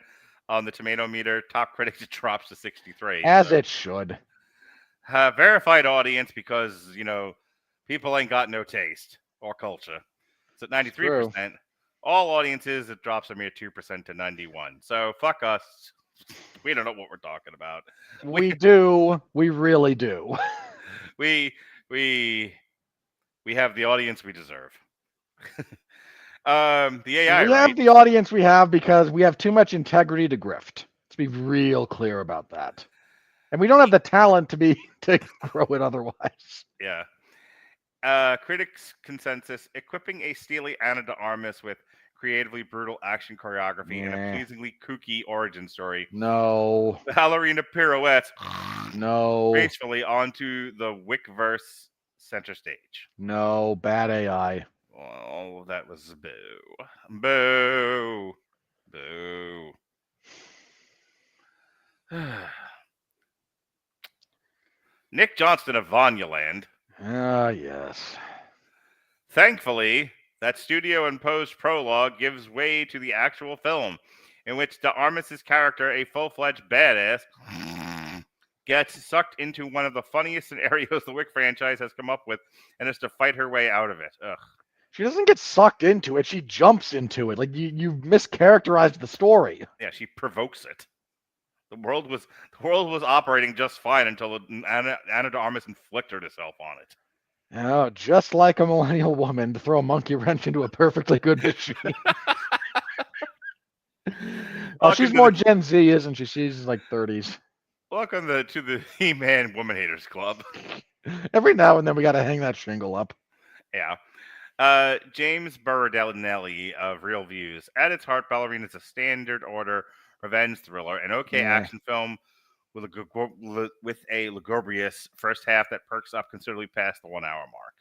on the tomato meter. Top critics, it drops to 63. As it should. Verified audience, because, people ain't got no taste or culture. It's at 93%. All audiences, it drops a mere 2% to 91. So, fuck us. We don't know what we're talking about. We do. We really do. We have the audience we deserve. The AI, We have the audience we have because we have too much integrity to grift. Let's be real clear about that. And we don't have the talent to grow it otherwise. Yeah. Critics' consensus: equipping a steely Ana de Armas with creatively brutal action choreography and a pleasingly kooky origin story. No. Ballerina pirouettes No. gracefully onto the Wickverse center stage. No. Bad AI. Oh, that was boo. Boo. Boo. Nick Johnston of Vanyaland. Ah, yes. Thankfully, that studio-imposed prologue gives way to the actual film, in which de Armas' character, a full-fledged badass, gets sucked into one of the funniest scenarios the Wick franchise has come up with, and has to fight her way out of it. Ugh. She doesn't get sucked into it. She jumps into it. Like you mischaracterized the story. Yeah, she provokes it. The world was operating just fine until Ana de Armas inflicted herself on it. Oh, just like a millennial woman to throw a monkey wrench into a perfectly good machine. Oh, she's more Gen Z, isn't she? She's like 30s. Welcome to the He-Man Woman Haters Club. Every now and then we got to hang that shingle up. Yeah. James Berardelli of Real Views. At its heart, Ballerina is a standard order revenge thriller, an action film with a lugubrious first half that perks up considerably past the 1 hour mark.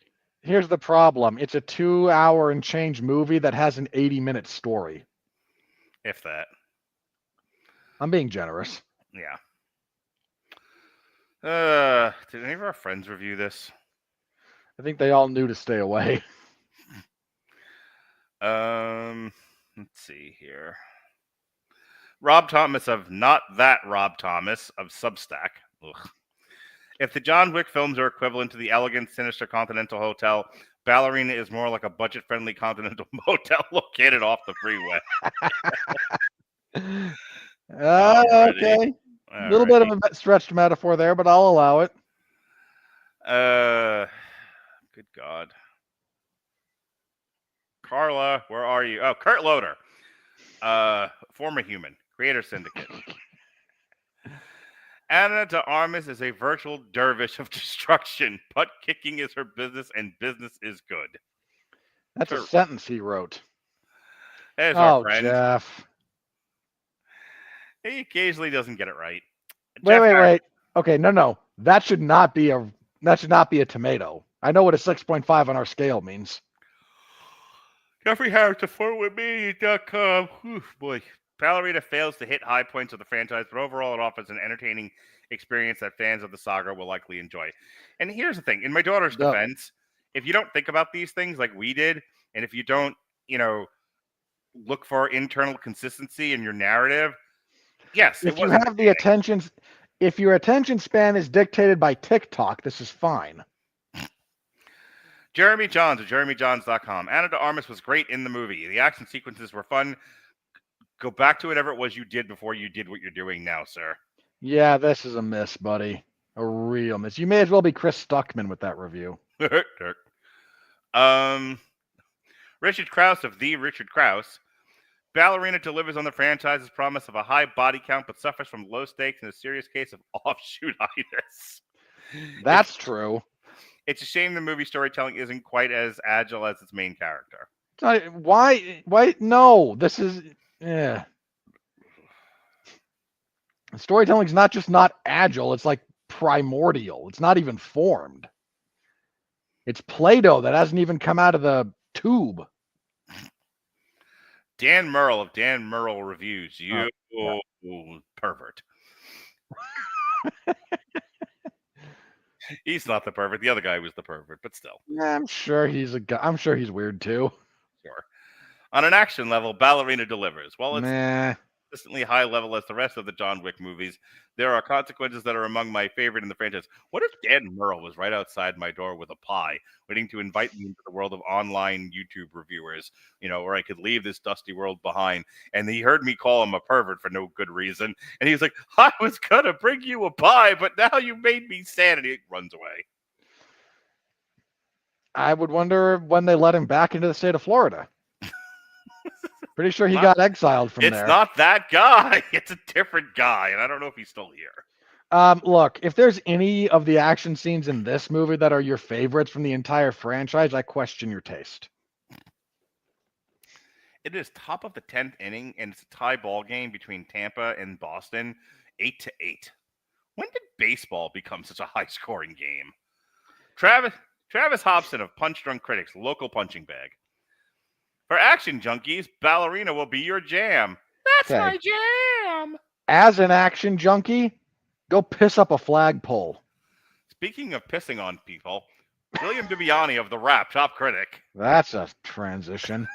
Here's the problem. It's a 2 hour and change movie that has an 80-minute story. If that. I'm being generous. Yeah. Did any of our friends review this? I think they all knew to stay away. Let's see here. Rob Thomas of Not That Rob Thomas of Substack. Ugh. If the John Wick films are equivalent to the elegant, sinister Continental Hotel, Ballerina is more like a budget-friendly Continental motel located off the freeway. Okay. A little bit of a stretched metaphor there, but I'll allow it. Good God. Carla, where are you? Oh, Kurt Loder. Former human. Creator Syndicate. Ana de Armas is a virtual dervish of destruction. Butt kicking is her business, and business is good. That's a sentence he wrote. There's our friend. Jeff. He occasionally doesn't get it right. Wait. Okay, no. That should not be a tomato. I know what a 6.5 on our scale means. Jeffrey Harris to forwardmedia.com. Boy. Ballerina fails to hit high points of the franchise, but overall it offers an entertaining experience that fans of the saga will likely enjoy. And here's the thing. In my daughter's defense, if you don't think about these things like we did, and if you don't, look for internal consistency in your narrative, yes, If you have the attention, if your attention span is dictated by TikTok, this is fine. Jeremy Johns at jeremyjohns.com. Ana de Armas was great in the movie. The action sequences were fun. Go back to whatever it was you did before you did what you're doing now, sir. Yeah, this is a miss, buddy. A real miss. You may as well be Chris Stuckman with that review. Richard Krause of The Richard Krause. Ballerina delivers on the franchise's promise of a high body count, but suffers from low stakes and a serious case of offshootitis. That's true. It's a shame the movie storytelling isn't quite as agile as its main character. Why? No, this is... Yeah. Storytelling's not just not agile, it's like primordial. It's not even formed. It's Play-Doh that hasn't even come out of the tube. Dan Merle of Dan Merle Reviews. You pervert. He's not the pervert. The other guy was the pervert, but still. Yeah, I'm sure he's a guy. I'm sure he's weird too. Sure. On an action level, Ballerina delivers. While it's Nah. consistently high level as the rest of the John Wick movies, there are consequences that are among my favorite in the franchise. What if Dan Merle was right outside my door with a pie, waiting to invite me into the world of online YouTube reviewers, where I could leave this dusty world behind, and he heard me call him a pervert for no good reason, and he was like, I was gonna bring you a pie, but now you made me sad, and he runs away. I would wonder when they let him back into the state of Florida. Pretty sure he got exiled from there. It's not that guy. It's a different guy, and I don't know if he's still here. Look, if there's any of the action scenes in this movie that are your favorites from the entire franchise, I question your taste. It is top of the 10th inning, and it's a tie ball game between Tampa and Boston, 8-8. When did baseball become such a high-scoring game? Travis Hobson of Punch Drunk Critics, local punching bag. For action junkies, Ballerina will be your jam. That's Okay. my jam. As an action junkie, go piss up a flagpole. Speaking of pissing on people, William Bibiani of The Wrap, top critic. That's a transition.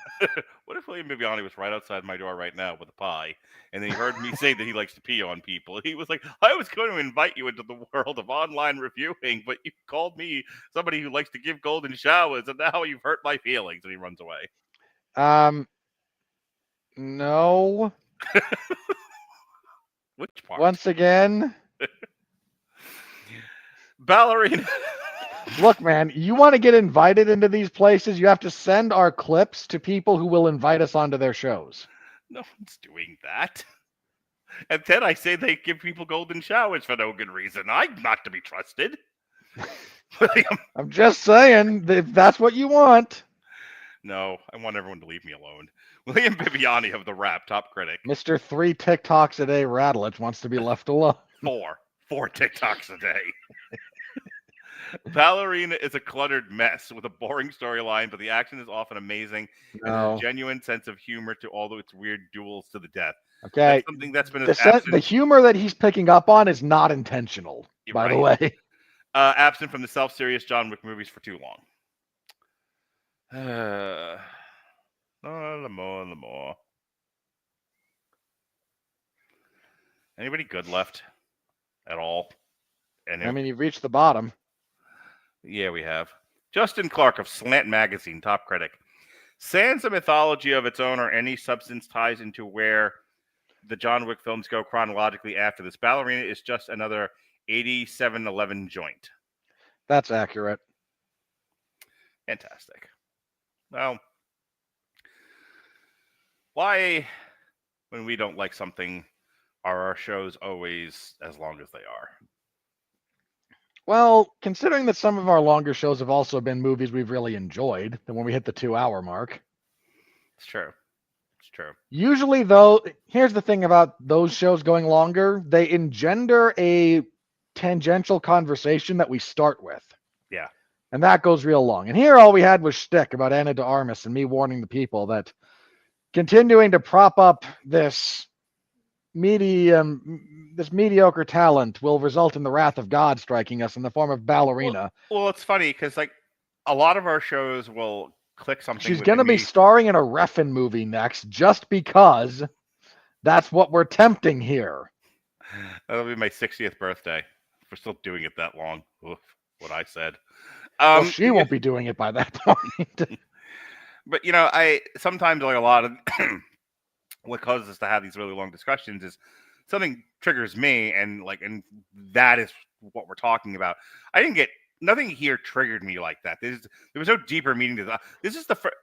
What if William Bibiani was right outside my door right now with a pie, and then he heard me say that he likes to pee on people? He was like, I was going to invite you into the world of online reviewing, but you called me somebody who likes to give golden showers, and now you've hurt my feelings, and he runs away. No. Which part? Once again, Ballerina. look, man, you want to get invited into these places, you have to send our clips to people who will invite us onto their shows. No one's doing that. And then I say they give people golden showers for no good reason. I'm not to be trusted. William. I'm just saying, if that's what you want. No, I want everyone to leave me alone. William Bibiani of The Wrap, top critic. Mr. 3 TikToks a day Rattlich wants to be left alone. Four TikToks a day. Ballerina is a cluttered mess with a boring storyline, but the action is often amazing. And there's a genuine sense of humor to all of its weird duels to the death. Okay. That's something that's been the humor that he's picking up on is not intentional, by the way. Absent from the self-serious John Wick movies for too long. More. Anybody good left at all? I mean, you've reached the bottom. Yeah, we have. Justin Clark of Slant Magazine, top critic. Sans a mythology of its own or any substance ties into where the John Wick films go chronologically after this. Ballerina is just another 8711 joint. That's accurate. Fantastic. Well, why, when we don't like something, are our shows always as long as they are? Well, considering that some of our longer shows have also been movies we've really enjoyed, then when we hit the 2-hour mark. It's true. It's true. Usually, though, here's the thing about those shows going longer. They engender a tangential conversation that we start with. Yeah. And that goes real long. And here all we had was shtick about Ana de Armas and me warning the people that continuing to prop up this mediocre talent will result in the wrath of God striking us in the form of Ballerina. Well, it's funny because, like, a lot of our shows will click something. She's within going to be me. starring in a Refn movie next just because that's what we're tempting here. That'll be my 60th birthday. We're still doing it that long. Oof, what I said. Well, she won't be doing it by that point. But I sometimes like a lot of what causes us to have these really long discussions is something triggers me, and that is what we're talking about. I didn't get nothing here triggered me like that. There was no deeper meaning to that. This is the first.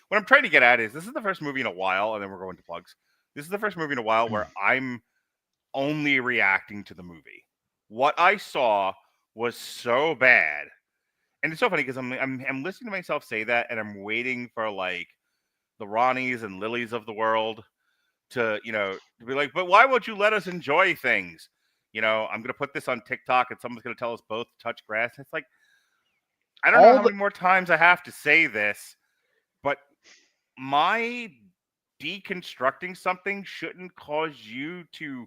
What I'm trying to get at is this is the first movie in a while, and then we're going to plugs. This is the first movie in a while where I'm only reacting to the movie. What I saw was so bad. And it's so funny because I'm listening to myself say that, and I'm waiting for the Ronnies and Lilies of the world to be like, but why won't you let us enjoy things? I'm gonna put this on TikTok, and someone's gonna tell us both to touch grass. It's like, I don't know how many more times I have to say this, but my deconstructing something shouldn't cause you to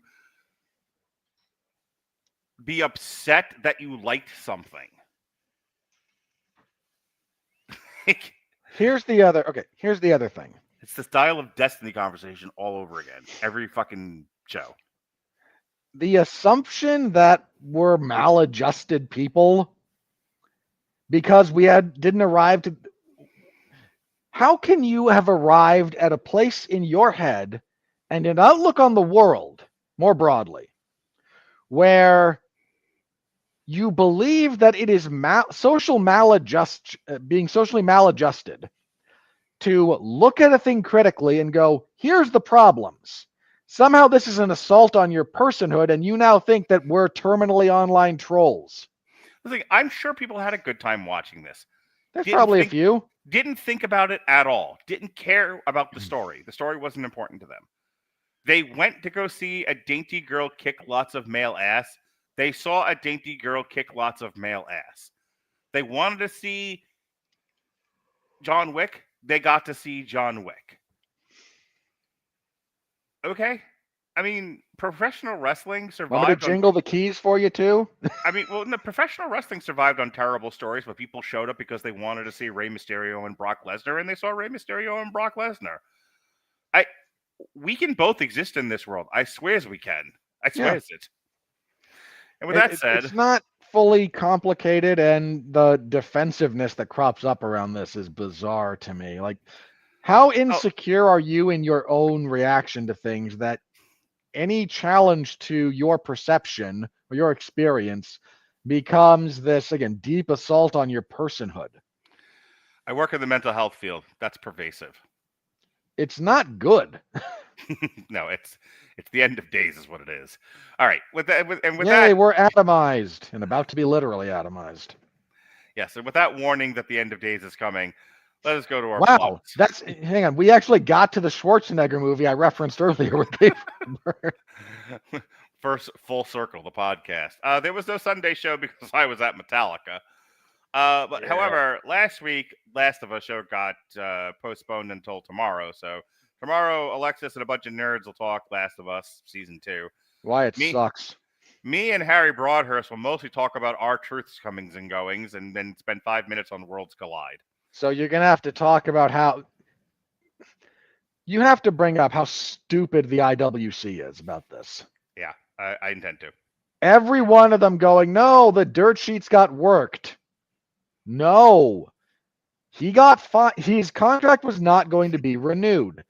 be upset that you liked something. Here's the other thing. It's the Style of Destiny conversation all over again. Every fucking show. The assumption that we're maladjusted people because we didn't arrive to... How can you have arrived at a place in your head and an outlook on the world, more broadly, where you believe that it is being socially maladjusted to look at a thing critically and go, here's the problems. Somehow this is an assault on your personhood, and you now think that we're terminally online trolls. I'm sure people had a good time watching this. There's probably a few. Didn't think about it at all. Didn't care about the story. The story wasn't important to them. They went to go see a dainty girl kick lots of male ass. They saw a dainty girl kick lots of male ass. They wanted to see John Wick. They got to see John Wick. Okay? I mean, professional wrestling survived. Want me to jingle the keys for you, too? Professional wrestling survived on terrible stories, but people showed up because they wanted to see Rey Mysterio and Brock Lesnar, and they saw Rey Mysterio and Brock Lesnar. We can both exist in this world. I swears we can. I swears it. And with that said, it's not fully complicated, and the defensiveness that crops up around this is bizarre to me. How insecure are you in your own reaction to things that any challenge to your perception or your experience becomes this, again, deep assault on your personhood? I work in the mental health field. That's pervasive. It's not good. No, it's the end of days is what it is. All right. With that, we're atomized and about to be literally atomized. Yes, and with that warning that the end of days is coming, let us go to our plugs. Hang on. We actually got to the Schwarzenegger movie I referenced earlier with Gabriel Byrne. First full circle, the podcast. There was no Sunday show because I was at Metallica. However, last week, Last of Us show got postponed until tomorrow. So tomorrow, Alexis and a bunch of nerds will talk Last of Us Season 2. Why it sucks. Me and Harry Broadhurst will mostly talk about our truth's comings and goings and then spend 5 minutes on Worlds Collide. So you're going to have to talk about how... You have to bring up how stupid the IWC is about this. Yeah, I intend to. Every one of them going, no, the dirt sheets got worked. No. He got his contract was not going to be renewed.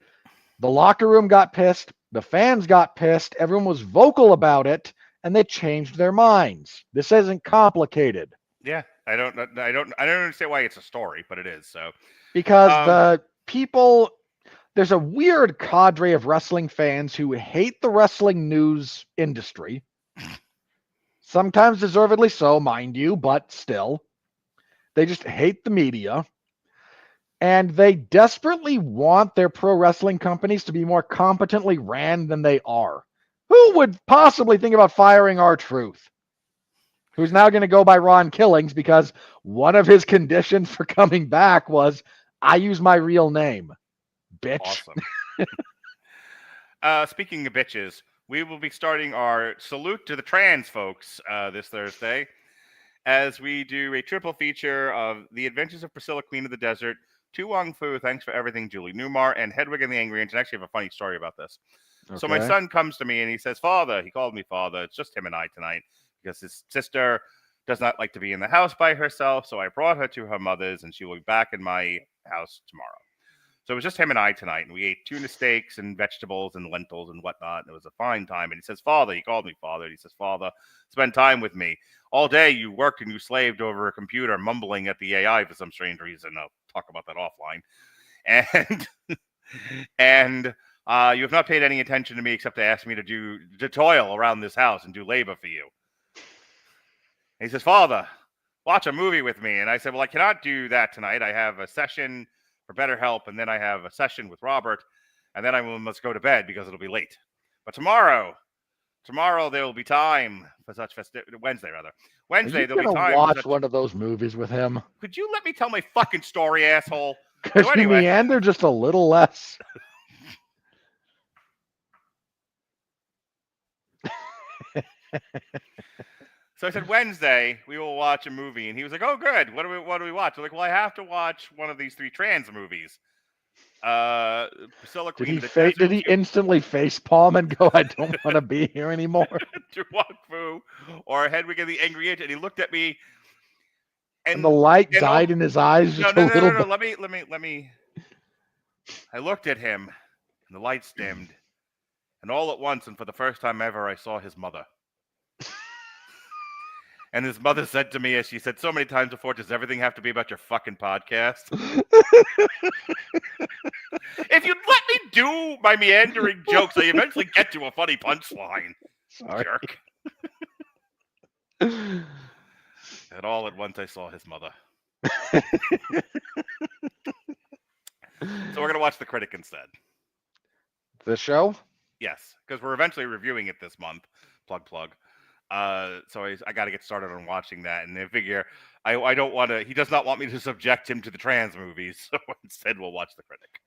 The locker room got pissed. The fans got pissed. Everyone was vocal about it, and they changed their minds. This isn't complicated. Yeah, I don't understand why it's a story, but it is. So because the people, there's a weird cadre of wrestling fans who hate the wrestling news industry. Sometimes deservedly so, mind you, but still. They just hate the media. And they desperately want their pro wrestling companies to be more competently ran than they are. Who would possibly think about firing R-Truth? Who's now going to go by Ron Killings because one of his conditions for coming back was, I use my real name. Bitch. Awesome. Speaking of bitches, we will be starting our salute to the trans folks this Thursday. as we do a triple feature of The Adventures of Priscilla, Queen of the Desert, Tu Wong Fu, Thanks for Everything, Julie Newmar, and Hedwig and the Angry Inch. And I actually have a funny story about this. So my Okay. son comes to me and he says, Father, he called me Father. It's just him and I tonight because his sister does not like to be in the house by herself. So I brought her to her mother's and she will be back in my house tomorrow. So it was just him and I tonight, and we ate tuna steaks and vegetables and lentils and whatnot, and it was a fine time. And he says, Father, he called me Father, and he says, Father, spend time with me. All day you worked and you slaved over a computer, mumbling at the AI for some strange reason. I'll talk about that offline. And you have not paid any attention to me except to ask me to toil around this house and do labor for you. And he says, Father, watch a movie with me. And I said, well, I cannot do that tonight. I have a session for BetterHelp, and then I have a session with Robert, and then I must go to bed because it'll be late. But tomorrow there will be time for such Wednesday, there'll be time. Watch one of those movies with him. Could you let me tell my fucking story, asshole? Because So anyway. you meander just a little less. So I said, Wednesday, we will watch a movie. And he was like, oh, good. What do we watch? I'm like, well, I have to watch one of these 3 trans movies. Priscilla, Queen of the Desert. Did he instantly facepalm and go, I don't want to be here anymore? Tu Wong Fu or Hedwig and the Angry Inch. And he looked at me. And the light died in his eyes just a little bit. Let me. I looked at him, and the lights dimmed. And all at once, and for the first time ever, I saw his mother. And his mother said to me, as she said so many times before, does everything have to be about your fucking podcast? If you'd let me do my meandering jokes, I eventually get to a funny punchline. Sorry. Jerk. And all at once, I saw his mother. So we're going to watch The Critic instead. The show? Yes, because we're eventually reviewing it this month. Plug. So I got to get started on watching that, and I figure I don't want to. He does not want me to subject him to the trans movies, so instead we'll watch The Critic.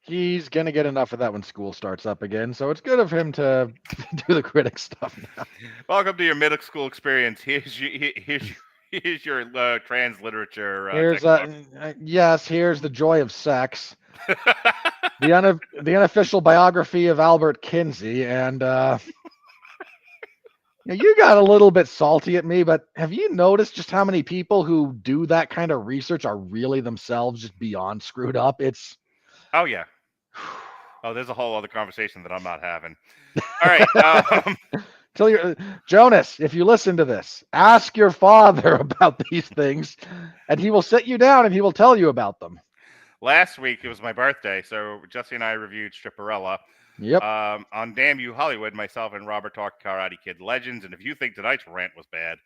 He's gonna get enough of that when school starts up again, so it's good of him to do the Critic stuff now. Welcome to your middle school experience. Here's your trans literature. Here's The Joy of Sex, the unofficial biography of Albert Kinsey, and. You got a little bit salty at me, but have you noticed just how many people who do that kind of research are really themselves just beyond screwed up? Oh, yeah. Oh, there's a whole other conversation that I'm not having. All right. Jonas, if you listen to this, ask your father about these things, and he will sit you down and he will tell you about them. Last week, it was my birthday, so Jesse and I reviewed Stripperella. Yep. On Damn You Hollywood, myself and Robert talked Karate Kid Legends, and if you think tonight's rant was bad,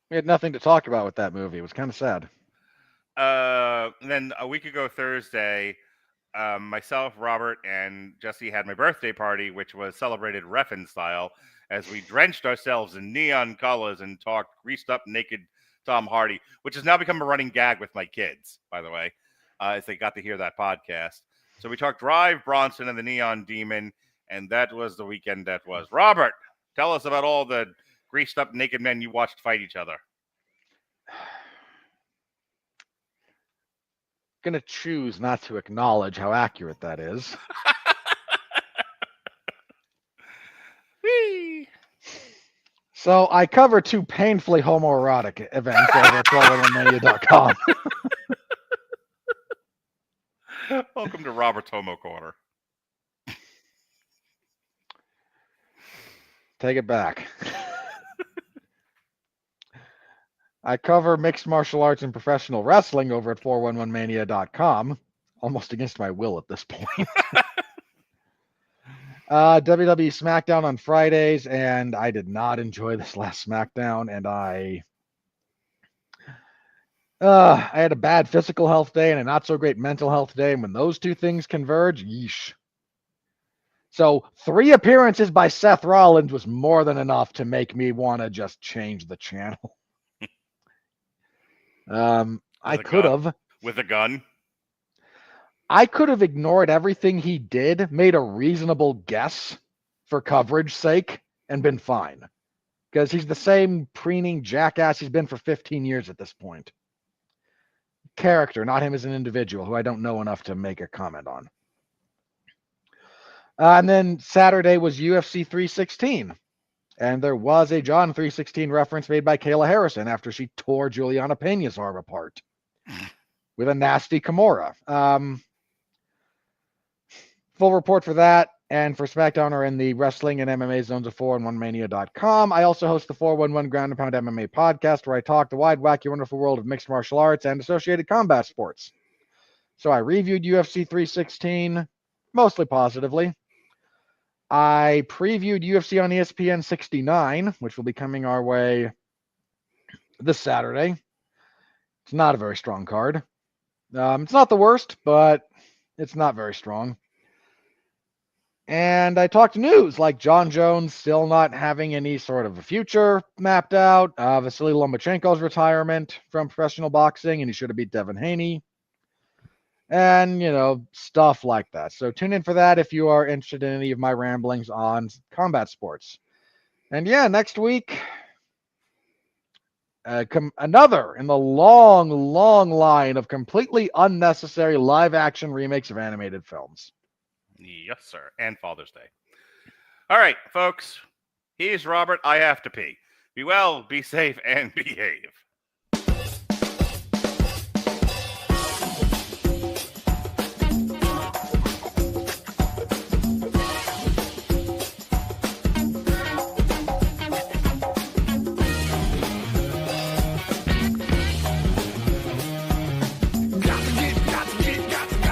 we had nothing to talk about with that movie. It was kind of sad. And then a week ago Thursday, myself, Robert, and Jesse had my birthday party, which was celebrated Refn style, as we drenched ourselves in neon colors and talked greased up naked Tom Hardy, which has now become a running gag with my kids, by the way, as they got to hear that podcast. So we talked Drive, Bronson, and the Neon Demon, and that was the weekend that was. Robert, tell us about all the greased-up naked men you watched fight each other. Going to choose not to acknowledge how accurate that is. Whee! So I cover 2 painfully homoerotic events over at ProRealMania.com. Welcome to Robert's Homo Corner. Take it back. I cover mixed martial arts and professional wrestling over at 411mania.com, almost against my will at this point. WWE SmackDown on Fridays, and I did not enjoy this last SmackDown, and I had a bad physical health day and a not so great mental health day, and when those 2 things converge, yeesh. So 3 appearances by Seth Rollins was more than enough to make me want to just change the channel. I could have. With a gun? I could have ignored everything he did, made a reasonable guess for coverage sake, and been fine. because he's the same preening jackass he's been for 15 years at this point. Character, not him as an individual, who I don't know enough to make a comment on. And then Saturday was UFC 316. And there was a John 316 reference made by Kayla Harrison after she tore Juliana Pena's arm apart with a nasty Kimura. Full report for that and for SmackDown are in the Wrestling and MMA Zones of 411mania.com. I also host the 411 Ground and Pound MMA podcast, where I talk the wide, wacky, wonderful world of mixed martial arts and associated combat sports. So I reviewed UFC 316, mostly positively. I previewed UFC on ESPN 69, which will be coming our way this Saturday. It's not a very strong card. It's not the worst, but it's not very strong. And I talked news like John Jones still not having any sort of a future mapped out, Vasily Lomachenko's retirement from professional boxing, and he should have beat Devin Haney, and, stuff like that. So tune in for that if you are interested in any of my ramblings on combat sports. And yeah, next week, another in the long, long line of completely unnecessary live-action remakes of animated films. Yes, sir. And Father's Day. All right, folks. Here's Robert. I have to pee. Be well, be safe, and behave.